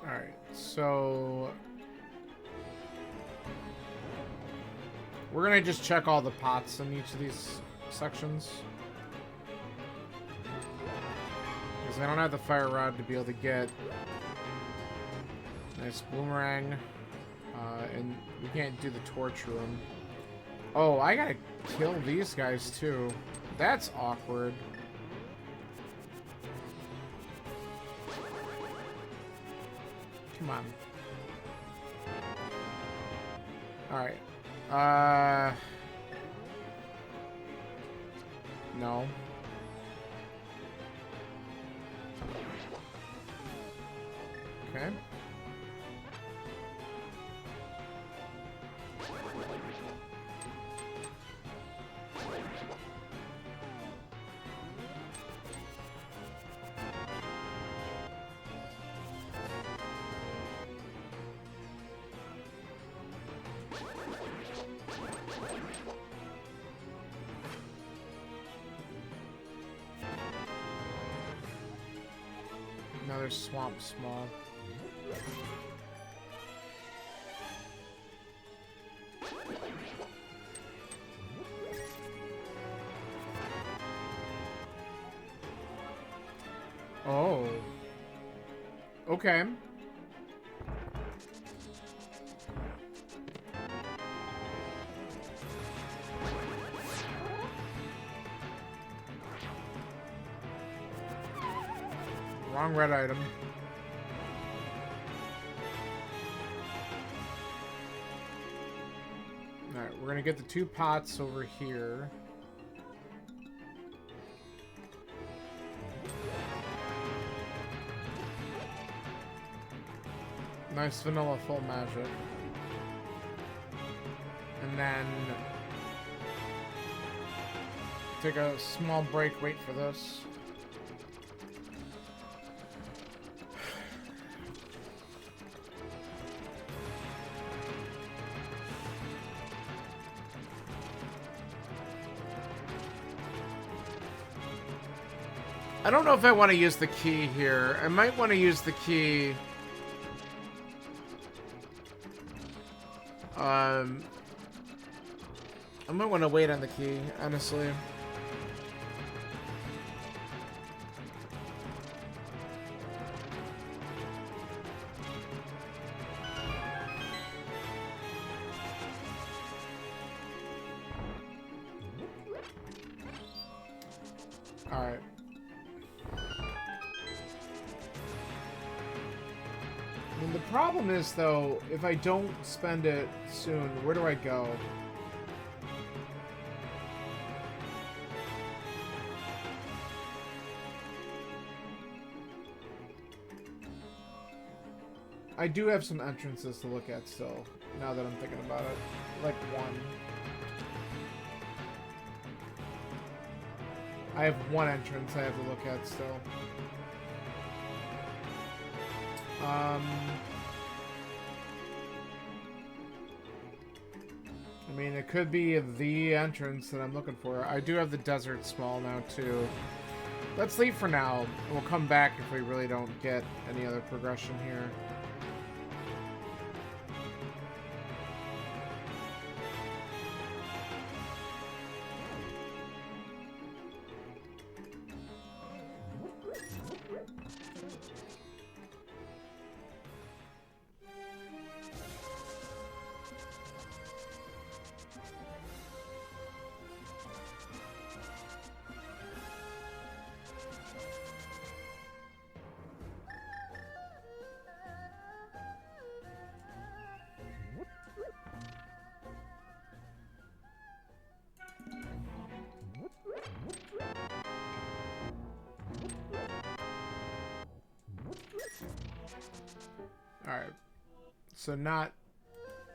Alright, so we're gonna just check all the pots in each of these sections. Because I don't have the fire rod to be able to get nice boomerang. And we can't do the torch room. Oh, I gotta kill these guys too. That's awkward. Come on. Alright. No. Okay. Another swamp small. Oh. Okay. wrong red item. Alright, we're gonna get the 2 pots over here. Nice vanilla full magic. And then take a small break, wait for this. I don't know if I want to use the key here. I might want to use the key. I might want to wait on the key, honestly. Alright. I mean, the problem is, though, if I don't spend it soon, where do I go? I do have some entrances to look at still, now that I'm thinking about it. Like one. I have one entrance I have to look at still. I mean, it could be the entrance that I'm looking for. I do have the desert small now, too. Let's leave for now. We'll come back if we really don't get any other progression here. Alright. So not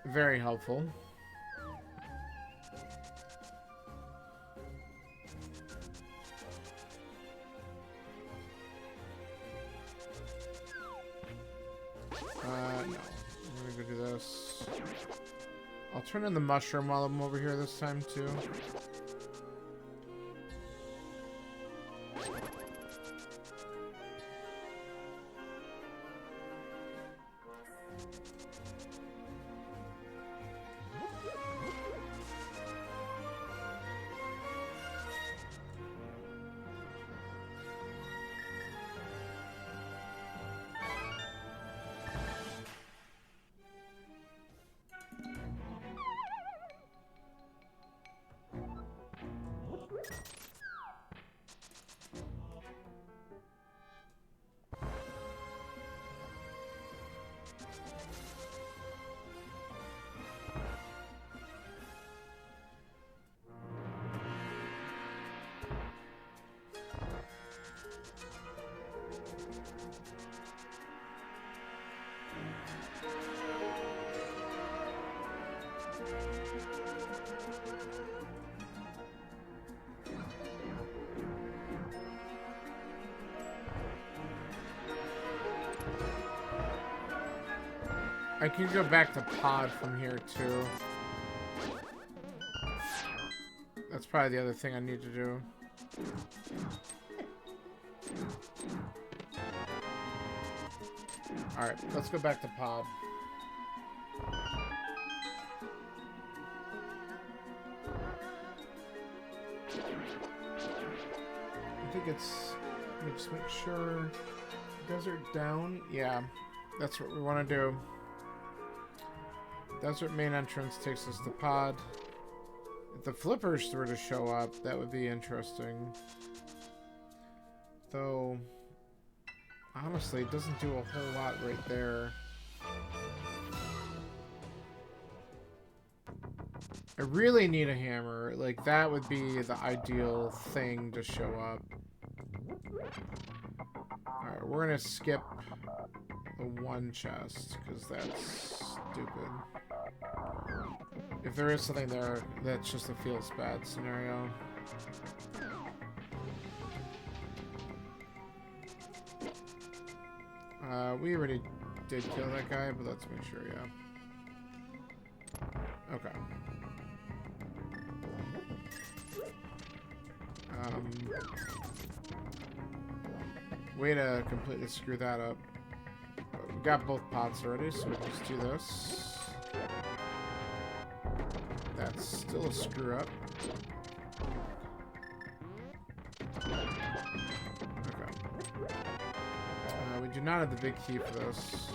very helpful. No. I'm gonna go do this. I'll turn in the mushroom while I'm over here this time, too. I can go back to pod from here, too. That's probably the other thing I need to do. Alright, let's go back to pod. I think it's... Let me just make sure... Desert down? Yeah, that's what we want to do. Desert main entrance takes us to pod. If the flippers were to show up, that would be interesting. Though, Honestly, it doesn't do a whole lot right there. I really need a hammer. Like, that would be the ideal thing to show up. Alright, we're gonna skip the one chest, because that's stupid. If there is something there, that's just a feels bad scenario. We already did kill that guy, but let's make sure, yeah. Okay. Way to completely screw that up. But we got both pots already, so we'll just do this. That's still a screw up. Okay. We do not have the big key for this.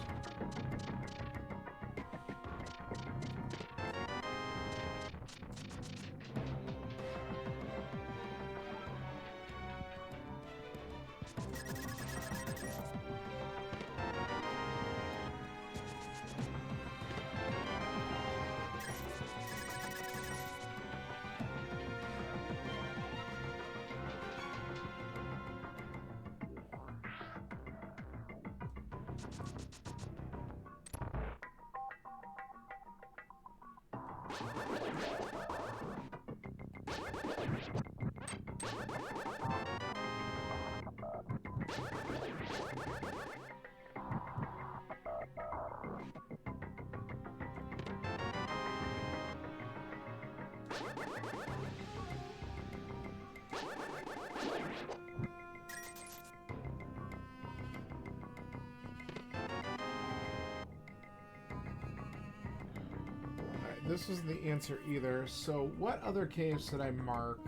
This isn't the answer either. So what other caves did I mark?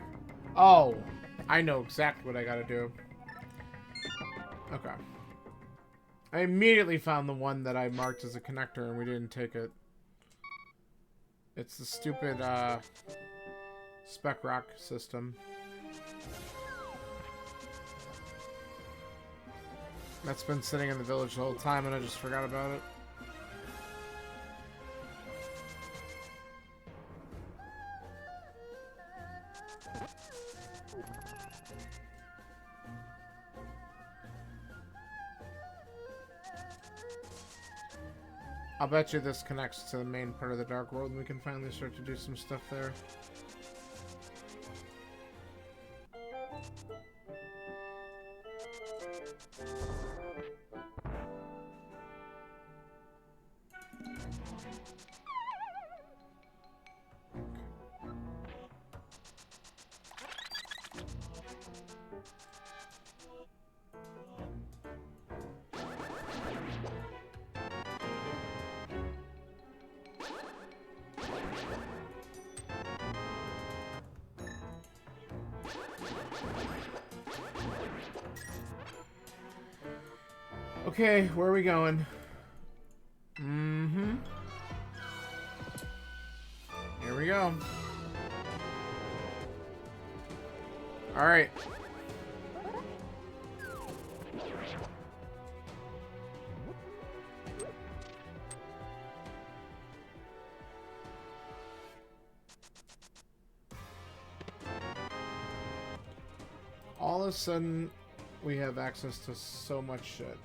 Oh, I know exactly what I gotta do. Okay. I immediately found the one that I marked as a connector and we didn't take it. It's the stupid spec rock system. That's been sitting in the village the whole time and I just forgot about it. I'll bet you this connects to the main part of the Dark World and we can finally start to do some stuff there. Okay, where are we going? Mm-hmm. Here we go. Alright. All of a sudden, we have access to so much shit.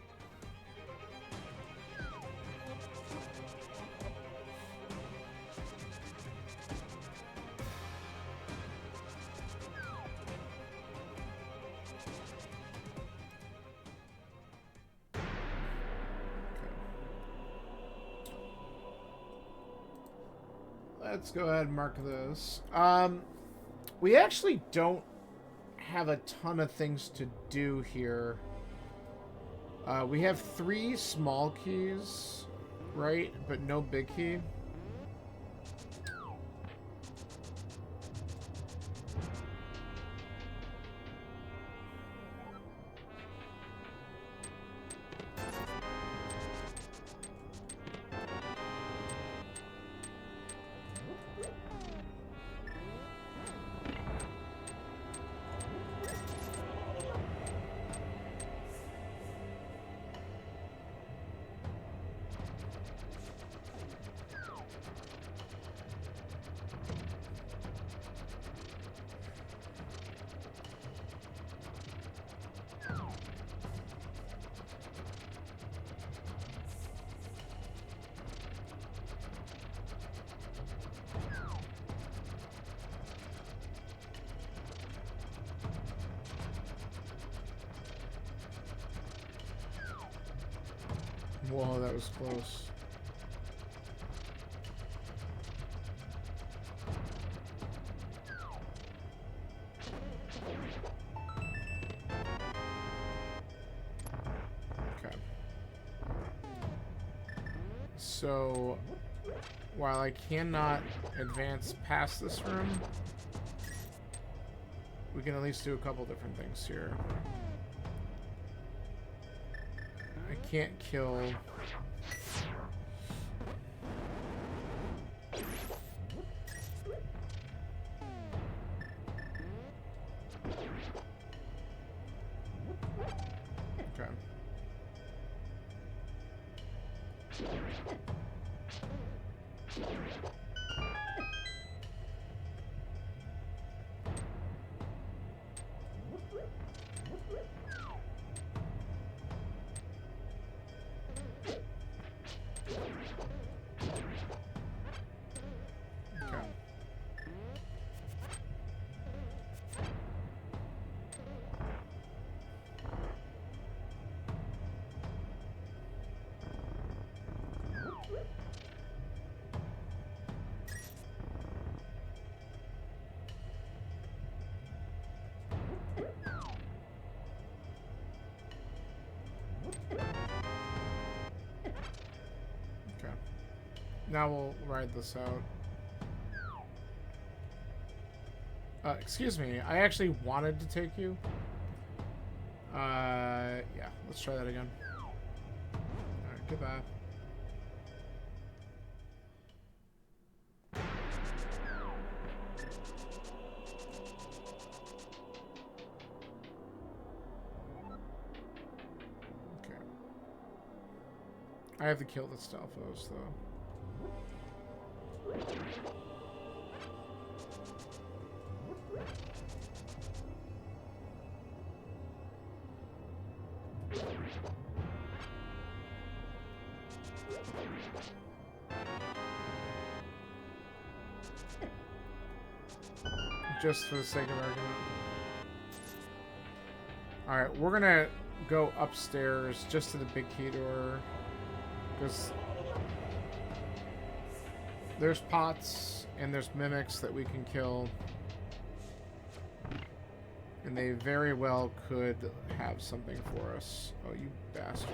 Let's go ahead and mark this. We actually don't have a ton of things to do here. We have 3 small keys, right? But no big key. Whoa, that was close. Okay. So, while I cannot advance past this room, we can at least do a couple different things here. I can't kill... Okay. Now we'll ride this out. Excuse me, I actually wanted to take you. Yeah, let's try that again. Alright, goodbye. Okay. I have to kill the Stalfos, though. Just for the sake of argument. Alright, we're gonna go upstairs just to the big key door. Because there's pots and there's mimics that we can kill. And they very well could have something for us. Oh, you bastard.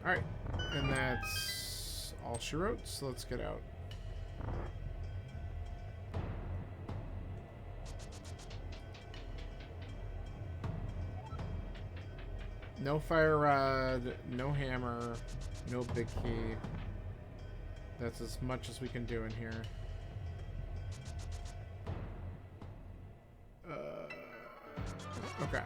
Alright, and that's all she wrote, so let's get out. No fire rod, no hammer, no big key. That's as much as we can do in here. Okay.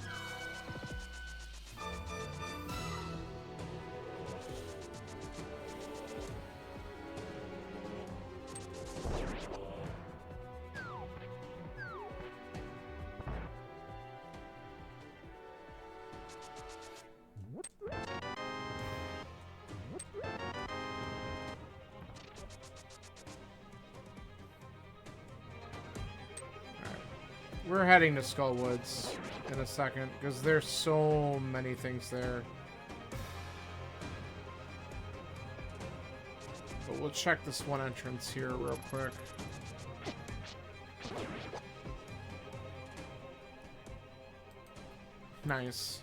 We're heading to Skullwoods in a second, because there's so many things there. But we'll check this one entrance here real quick. Nice.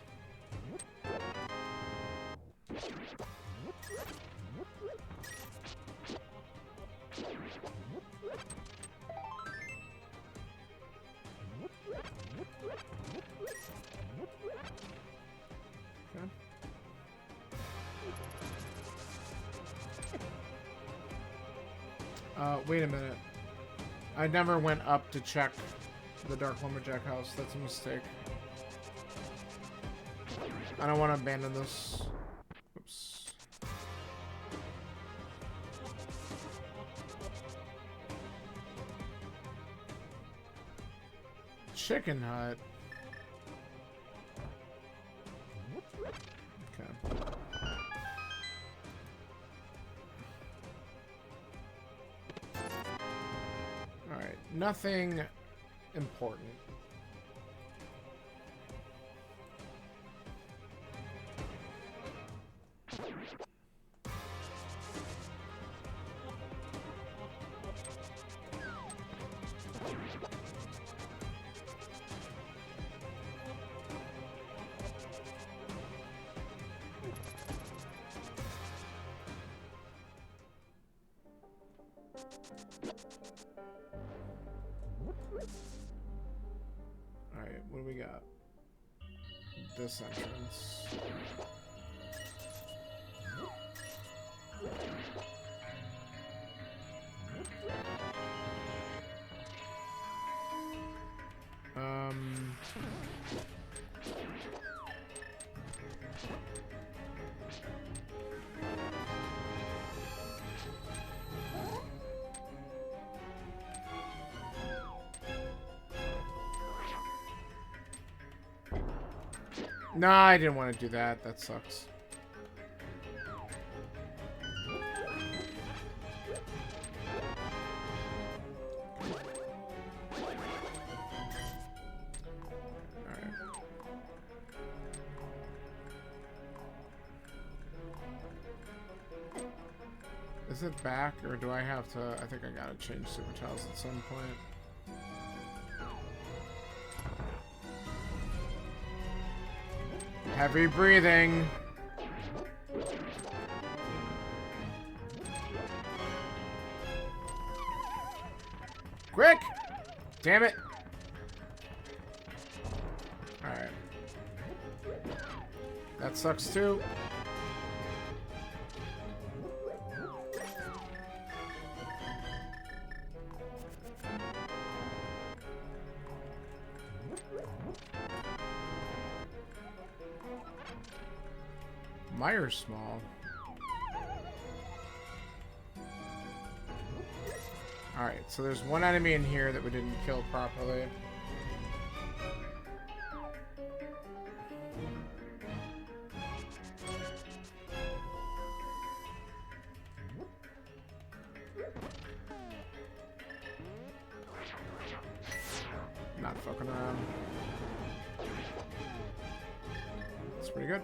Wait a minute. I never went up to check the Dark Lumberjack house. That's a mistake. I don't want to abandon this. Oops. Chicken hut. Okay. Alright, nothing important. Alright, what do we got? This entrance. No, I didn't want to do that. That sucks. Alright. Is it back, or do I have to... I think I gotta change Super Tiles at some point. Heavy breathing. Quick! Damn it. Alright. That sucks too. Myers small. Alright, so there's one enemy in here that we didn't kill properly. Not fucking around. That's pretty good.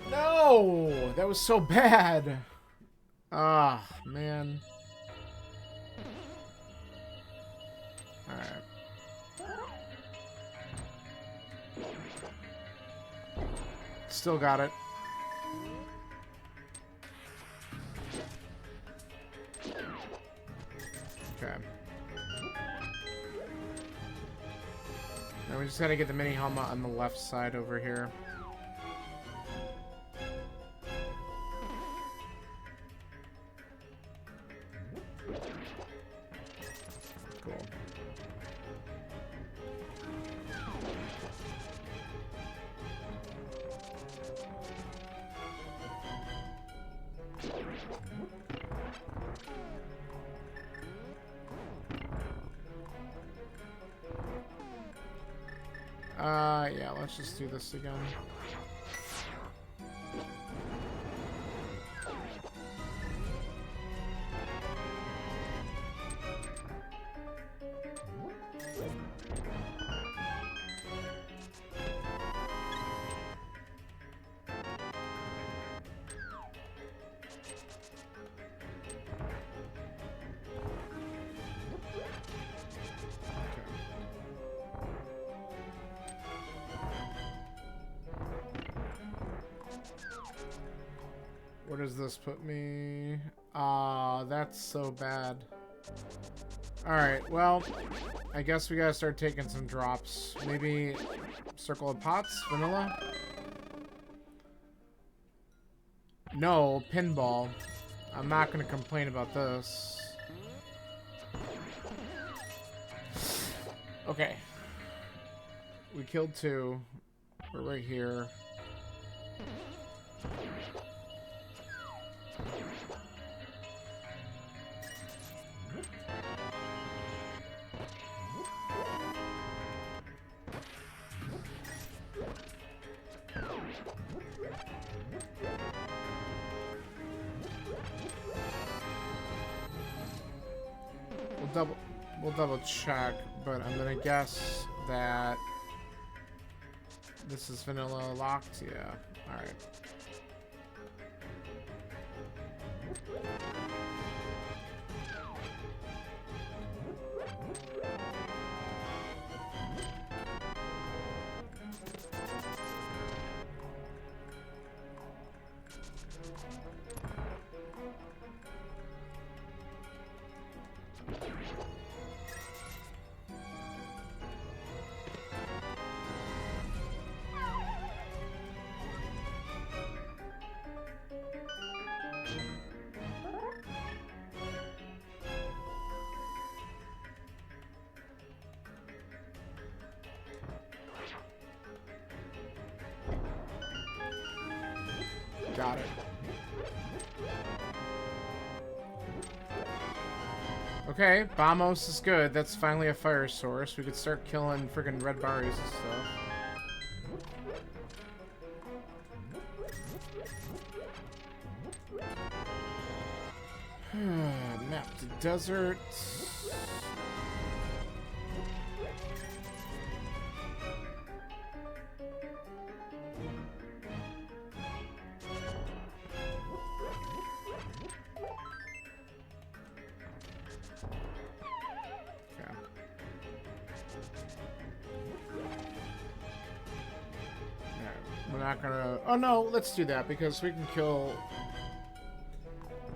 No! That was so bad! Ah, man. Alright. Still got it. Okay. Now we just gotta get the mini helmet on the left side over here. Cool. Yeah, let's just do this again. Where does this put me? Ah, that's so bad. Alright, well, I guess we gotta start taking some drops. Maybe Circle of Pots? Vanilla? No, Pinball. I'm not gonna complain about this. Okay. We killed 2. We're right here. We'll double check, but I'm gonna guess that this is vanilla locked. Yeah. All right. Got it. Okay, Bombos is good. That's finally a fire source. We could start killing freaking red Barries and stuff. Map to desert. We're not gonna... Oh no, let's do that because we can kill...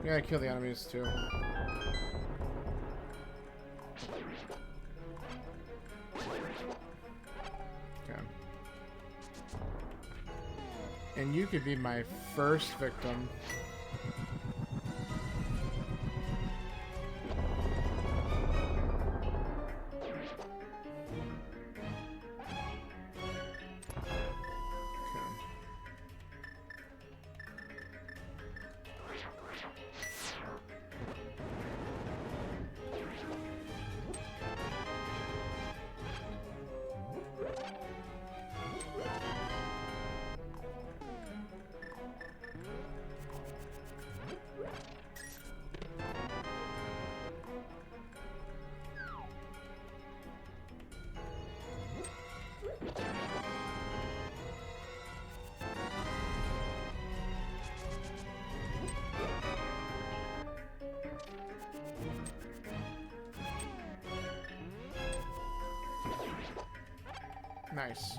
We gotta kill the enemies too. Okay. And you could be my first victim. Nice.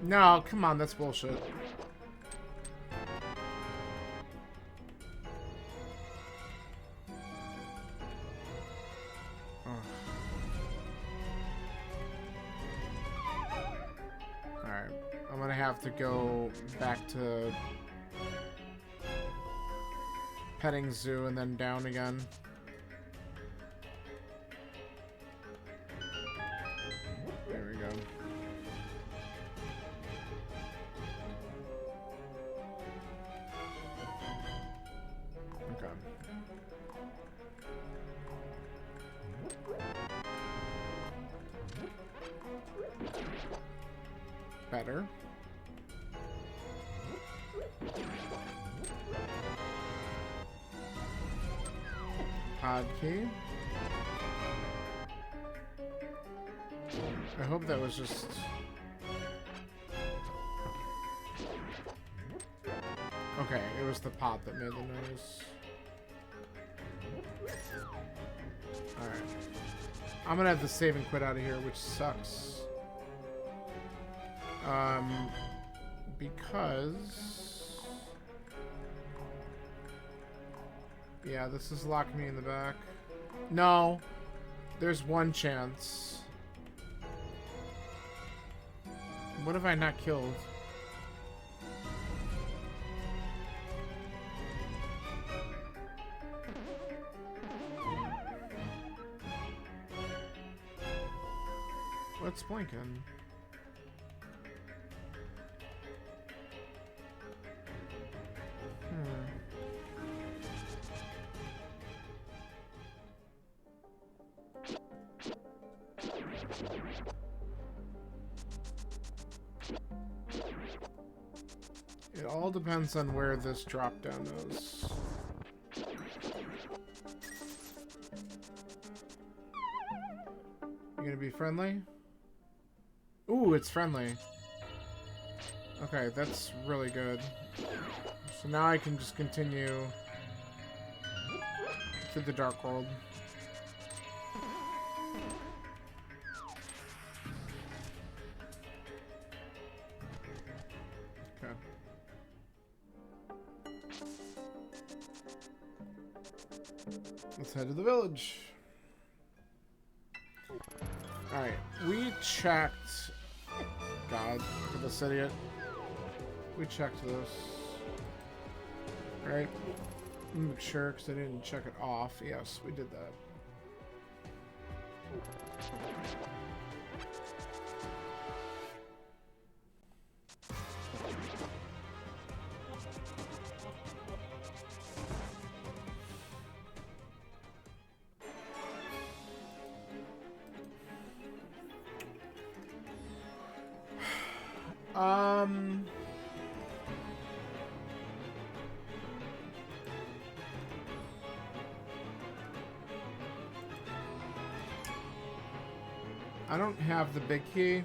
No, come on, that's bullshit. Alright, I'm gonna have to go back to petting zoo and then down again. There we go. Okay. Better. Pod key. I hope that was just... Okay, it was the pot that made the noise. Alright. I'm gonna have to save and quit out of here, which sucks. Because... yeah, this is locking me in the back. No! There's one chance. What have I not killed? What's blinking? It all depends on where this drop down is. You gonna be friendly? Ooh, it's friendly. Okay, that's really good. So now I can just continue to the Dark World. Okay. Let's head to the village. Alright, we checked... God, look at this idiot. We checked this. Right? Make sure, because I didn't check it off. Yes, we did that. I don't have the big key.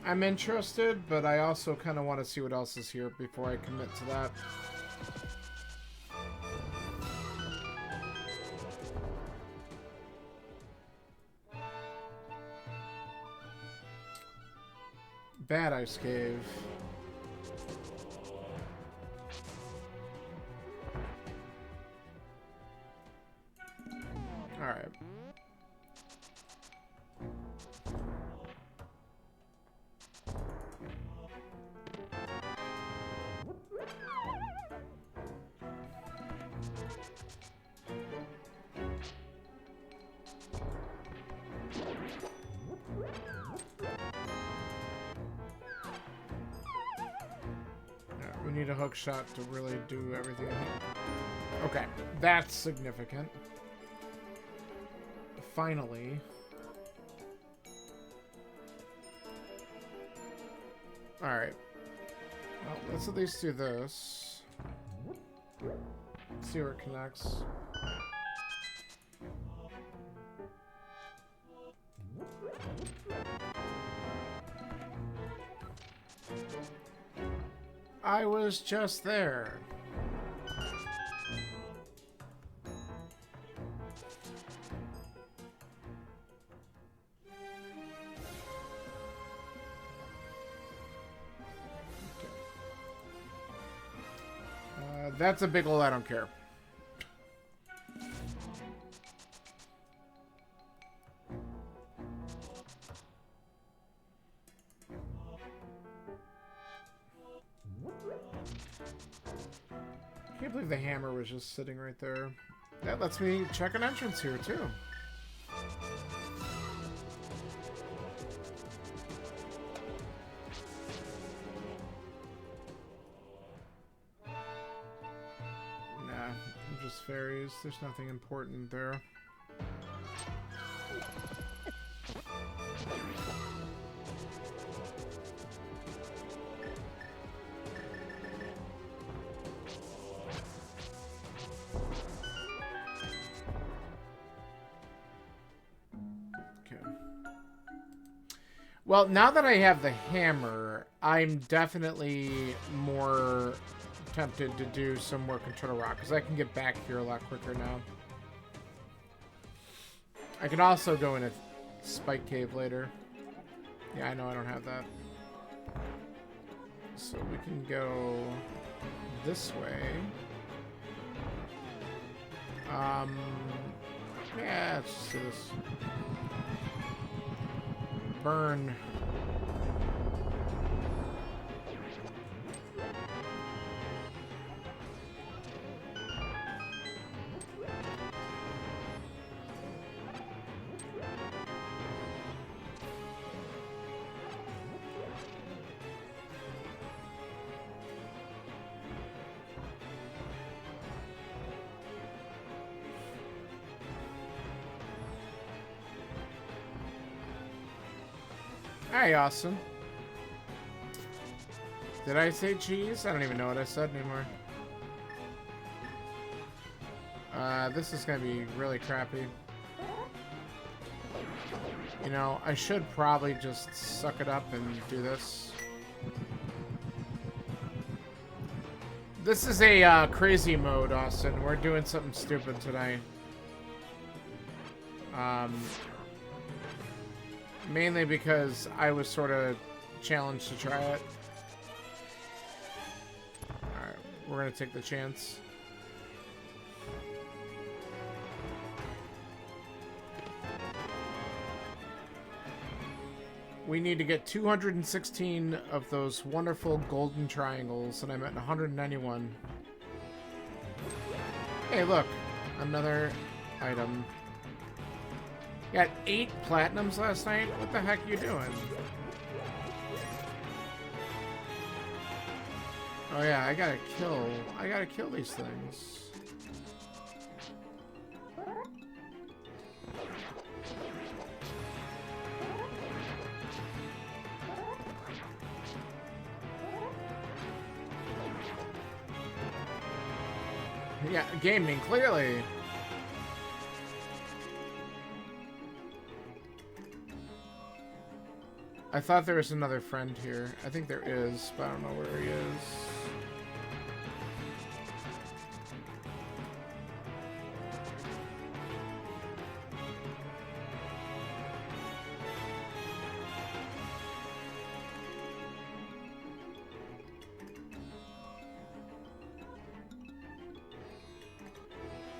I'm interested, but I also kind of want to see what else is here before I commit to that. Bad Ice Cave. Alright. We need a hook shot to really do everything. Okay, that's significant. Finally. Alright. Well, let's at least do this. See where it connects. I was just there. That's a big ol' I don't care. I can't believe the hammer was just sitting right there. That lets me check an entrance here, too. Just fairies. There's nothing important there. Okay. Well, now that I have the hammer, I'm definitely more tempted to do some more Control Rock, because I can get back here a lot quicker now. I can also go in a Spike Cave later. Yeah, I know I don't have that. So we can go this way. Yeah, let's just do this. Burn. Hi, Austin. Did I say cheese? I don't even know what I said anymore. This is gonna be really crappy. You know, I should probably just suck it up and do this. This is a crazy mode, Austin. We're doing something stupid tonight. Mainly because I was sort of challenged to try it. Alright, we're gonna take the chance. We need to get 216 of those wonderful golden triangles, and I'm at 191. Hey, look! Another item. Got 8 platinums last night? What the heck are you doing? Oh yeah, I gotta kill these things. Yeah, gaming, clearly. I thought there was another friend here. I think there is, but I don't know where he is.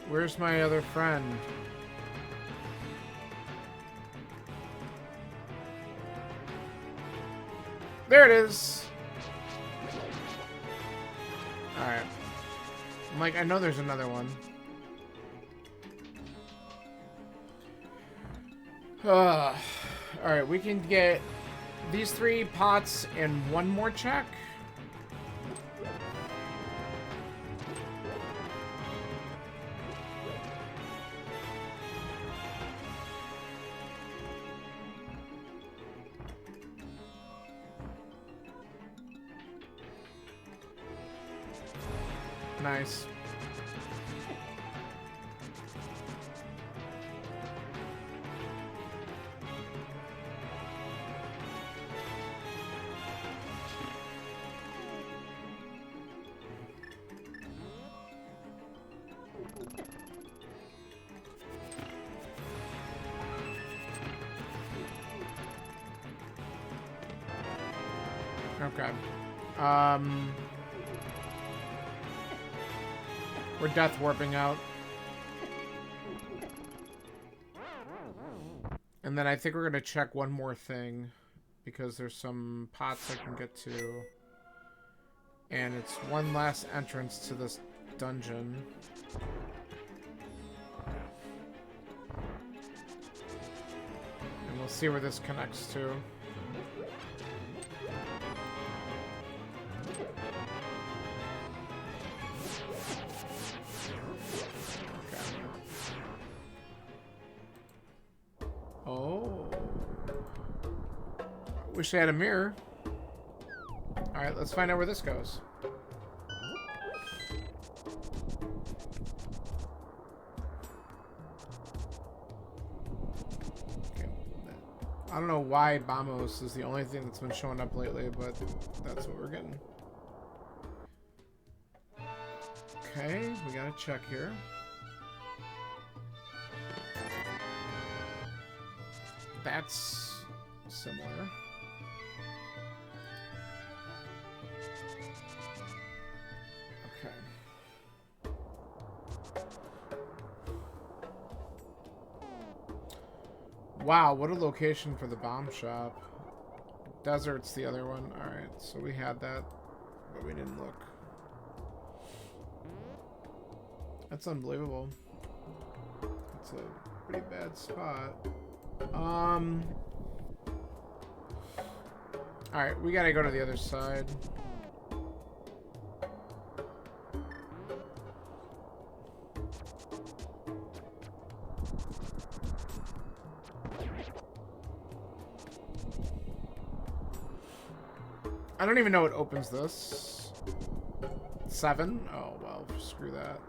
Where's my other friend? There it is! Alright. I'm like, I know there's another one. Alright, we can get these 3 pots and 1 more check. Nice. Okay. We're death warping out. And then I think we're gonna check one more thing, because there's some pots I can get to. And it's one last entrance to this dungeon. And we'll see where this connects to. Wish I had a mirror. Alright, let's find out where this goes. Okay. I don't know why Bamos is the only thing that's been showing up lately, but that's what we're getting. Okay, we gotta check here. That's similar. Okay. Wow, what a location for the bomb shop. Desert's the other one. Alright, so we had that, but we didn't look. That's unbelievable. It's a pretty bad spot. Alright, we gotta go to the other side. I don't even know what opens this. 7? Oh, well, screw that.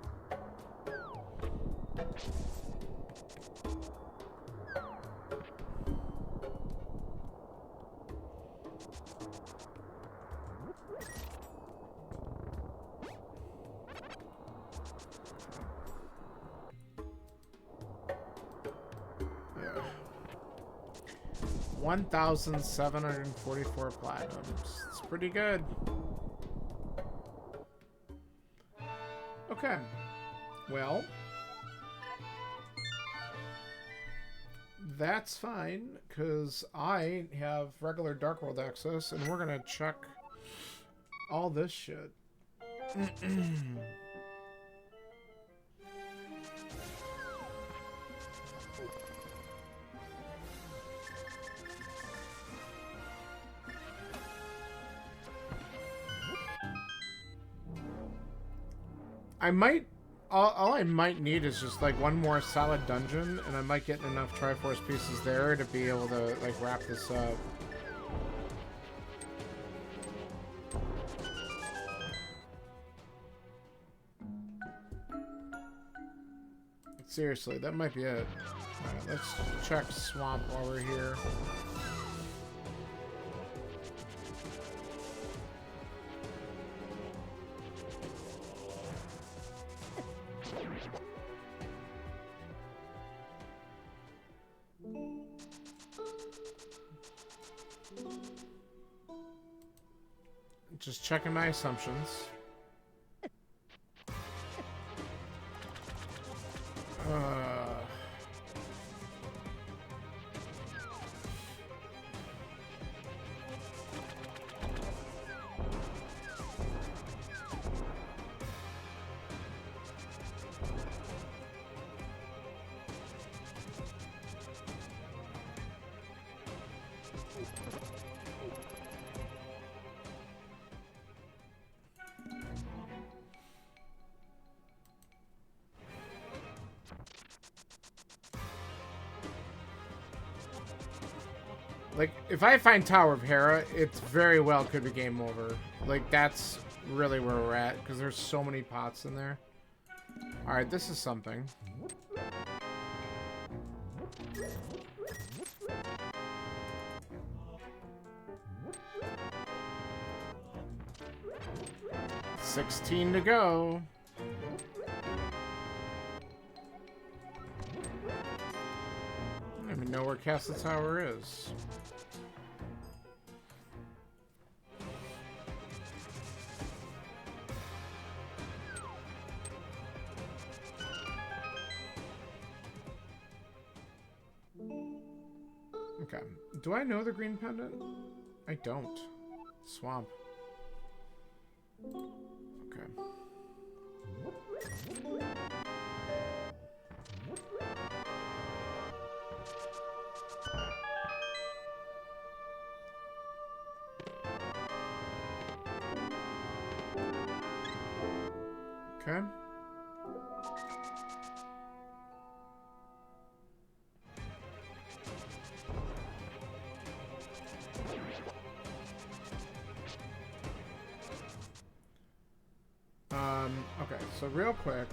Yeah. 1,744 platinums. It's pretty good. Okay. Well, that's fine, because I have regular Dark World access, and we're going to check all this shit. I might... All I might need is just, like, one more solid dungeon, and I might get enough Triforce pieces there to be able to, like, wrap this up. Seriously, that might be it. Alright, let's check Swamp while we're here. Just checking my assumptions. Like, if I find Tower of Hera, it very well could be game over. Like, that's really where we're at, because there's so many pots in there. Alright, this is something. $16 to go. I don't even know where Castle Tower is. Okay. Do I know the green pendant? I don't. Swamp. Okay. Okay. Okay, so real quick,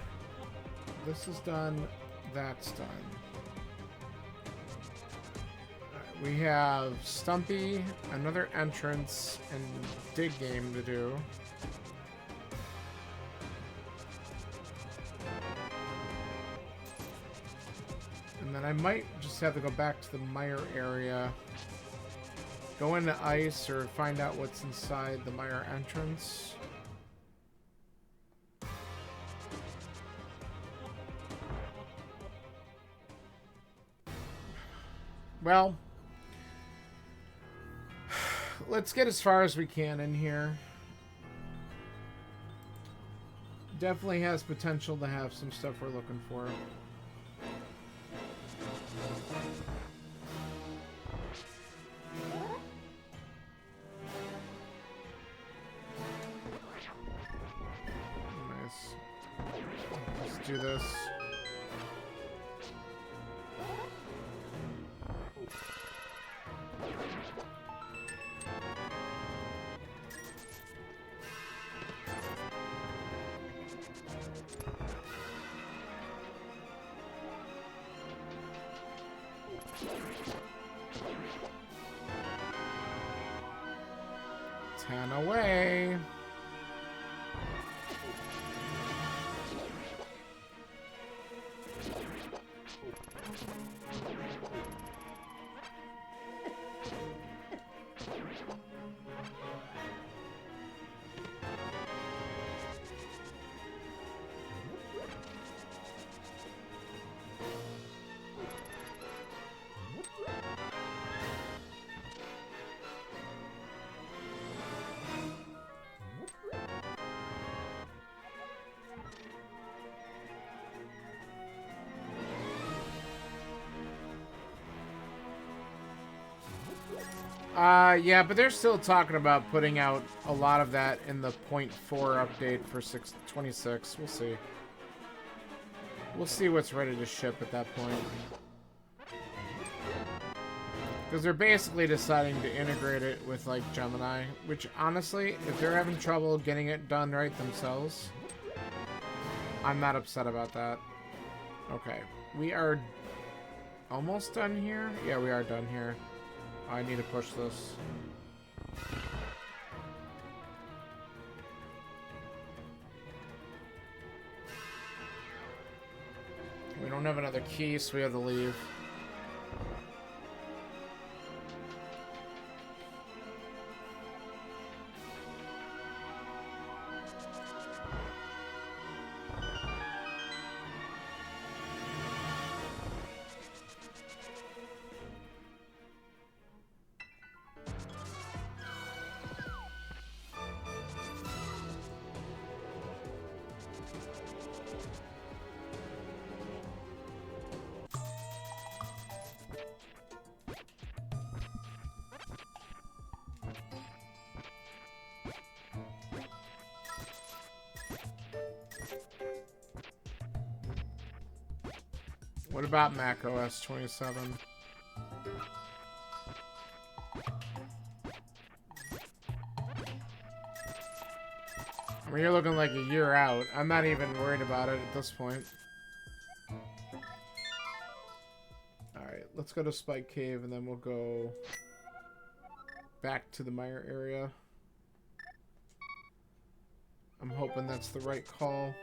this is done, that's done. Alright, We have Stumpy, another entrance, and dig game to do. And then I might just have to go back to the Mire area. Go into ice or find out what's inside the Mire entrance. Well, let's get as far as we can in here. Definitely has potential to have some stuff we're looking for. Nice. Let's do this. Away. Yeah, but they're still talking about putting out a lot of that in the 0.4 update for 6.26. We'll see. We'll see what's ready to ship at that point. Because they're basically deciding to integrate it with, like, Gemini. Which, honestly, if they're having trouble getting it done right themselves, I'm not upset about that. Okay. We are almost done here? Yeah, we are done here. I need to push this. We don't have another key, so we have to leave. What about Mac OS 27? I mean, you're looking like a year out. I'm not even worried about it at this point. Alright, let's go to Spike Cave and then we'll go back to the Mire area. I'm hoping that's the right call.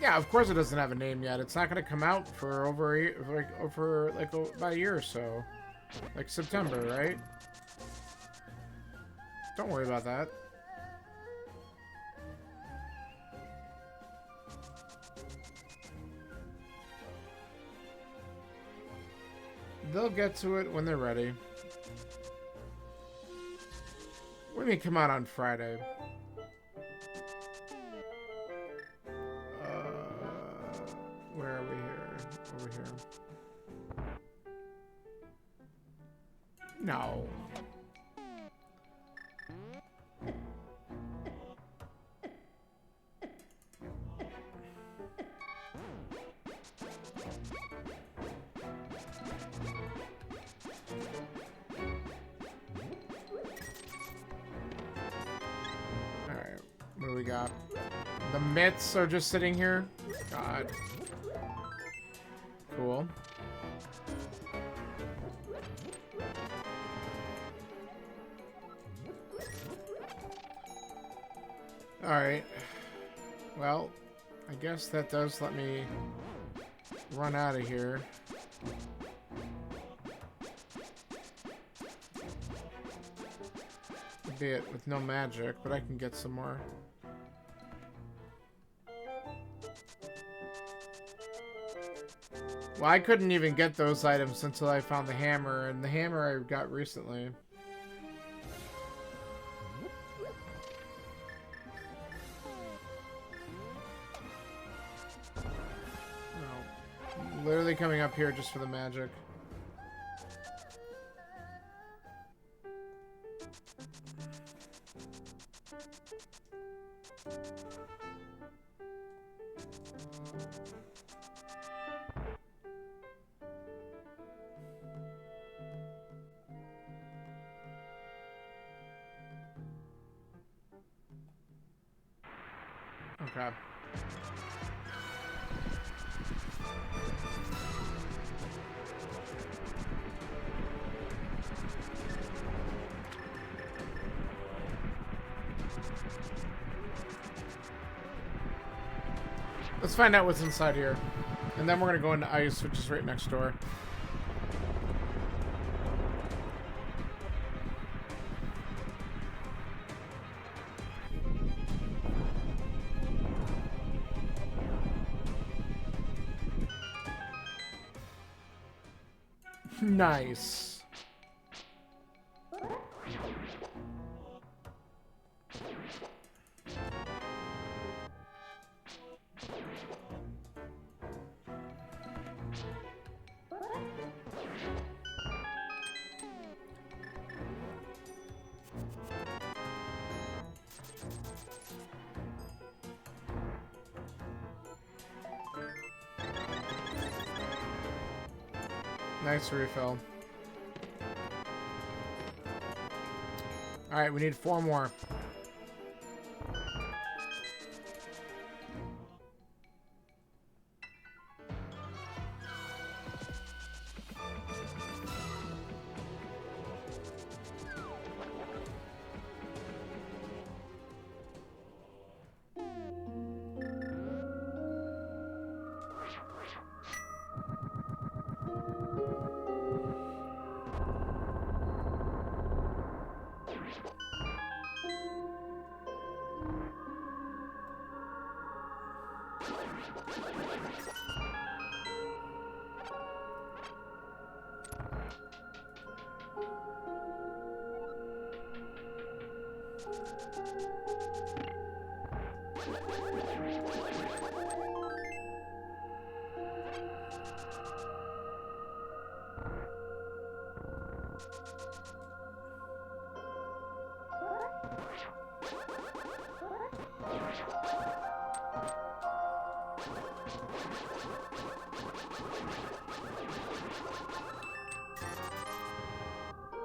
Yeah, of course it doesn't have a name yet. It's not going to come out for over a year, about a year or so. Like September, right? Don't worry about that. They'll get to it when they're ready. When they come out on Friday. Where are we here? Over here. No. we got? The mitts are just sitting here? God. Cool. Alright. Well, I guess that does let me run out of here. Be it with no magic, but I can get some more. Well, I couldn't even get those items until I found the hammer, and the hammer I got recently. Oh, literally coming up here just for the magic. Okay. Let's find out what's inside here. And then we're going to go into ice, which is right next door. Nice. Nice refill. Alright, we need 4 more.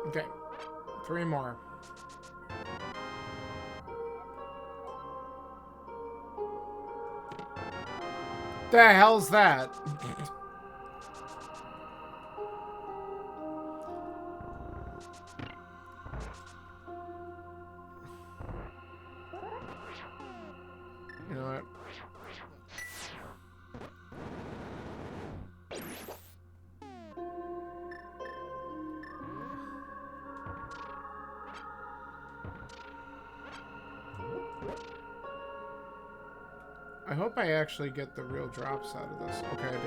Okay, 3 more. The hell's that? You know what? I hope I actually get the real drops out of this. Okay, I do.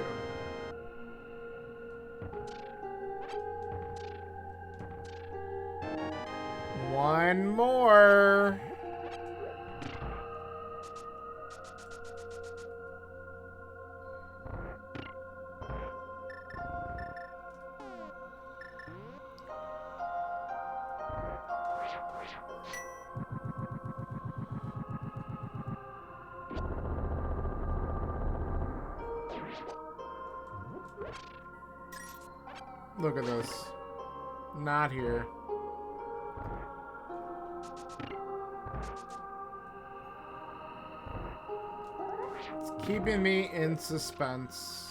One more. Look at this. Not here. It's keeping me in suspense.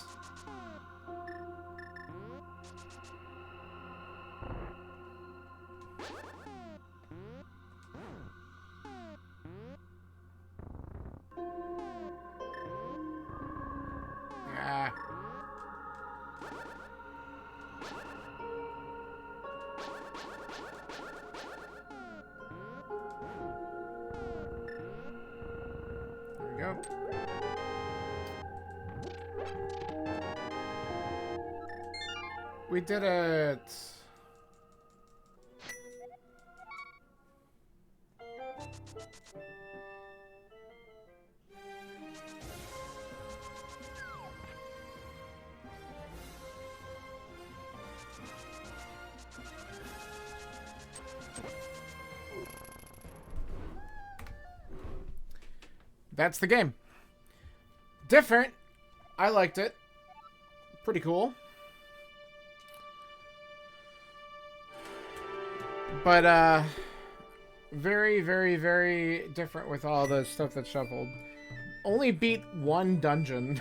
Ah. There we go. We did it! That's the game. Different. I liked it. Pretty cool. But, very, very, very different with all the stuff that's shuffled. Only beat one dungeon.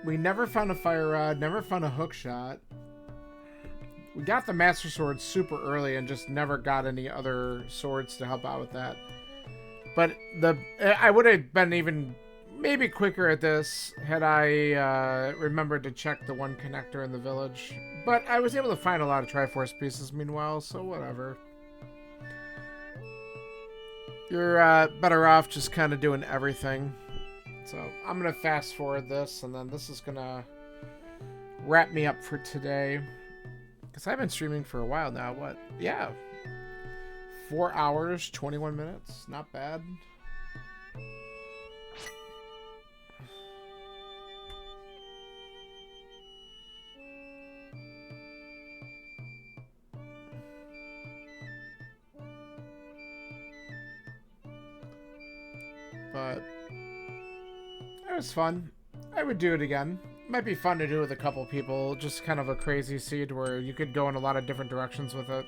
We never found a fire rod, never found a hook shot. We got the Master Sword super early and just never got any other swords to help out with that. But I would have been even maybe quicker at this had I remembered to check the one connector in the village. But I was able to find a lot of Triforce pieces meanwhile, so whatever. You're better off just kind of doing everything. So I'm going to fast forward this, and then this is going to wrap me up for today. Because I've been streaming for a while now. What? Yeah. 4 hours, 21 minutes. Not bad. But it was fun. I would do it again. Might be fun to do with a couple people. Just kind of a crazy seed where you could go in a lot of different directions with it.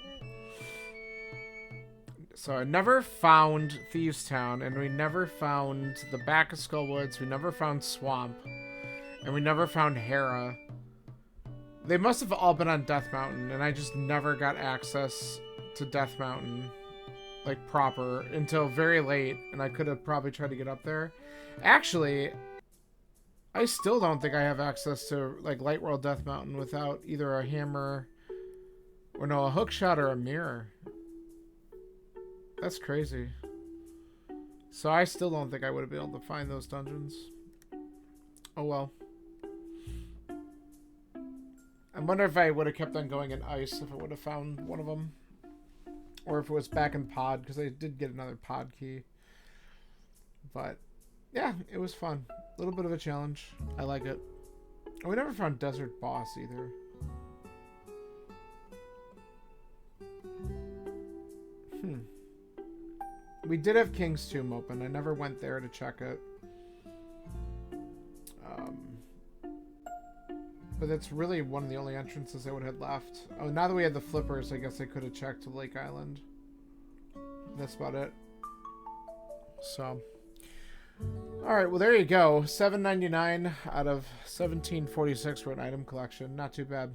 So I never found Thieves Town, and we never found the back of Skull Woods. We never found Swamp, and we never found Hera. They must have all been on Death Mountain, and I just never got access to Death Mountain, like proper, until very late, and I could have probably tried to get up there. Actually, I still don't think I have access to like Light World Death Mountain without either a hammer, or no, a hook shot or a mirror. That's crazy. So I still don't think I would have been able to find those dungeons. Oh well. I wonder if I would have kept on going in ice if I would have found one of them. Or if it was back in pod, because I did get another pod key. But, yeah, it was fun. A little bit of a challenge. I like it. And we never found Desert Boss either. We did have King's Tomb open. I never went there to check it. But that's really one of the only entrances I would have had left. Oh, now that we had the flippers, I guess I could have checked to Lake Island. That's about it. So. Alright, well there you go. $7.99 out of $17.46 for an item collection. Not too bad.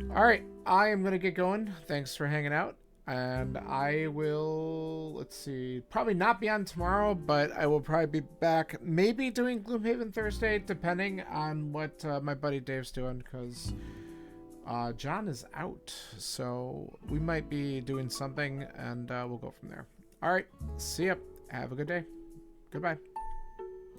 Alright, I am going to get going. Thanks for hanging out. And I will, let's see, probably not be on tomorrow, but I will probably be back maybe doing Gloomhaven Thursday, depending on what my buddy Dave's doing, because John is out. So we might be doing something, and we'll go from there. All right, see ya. Have a good day. Goodbye.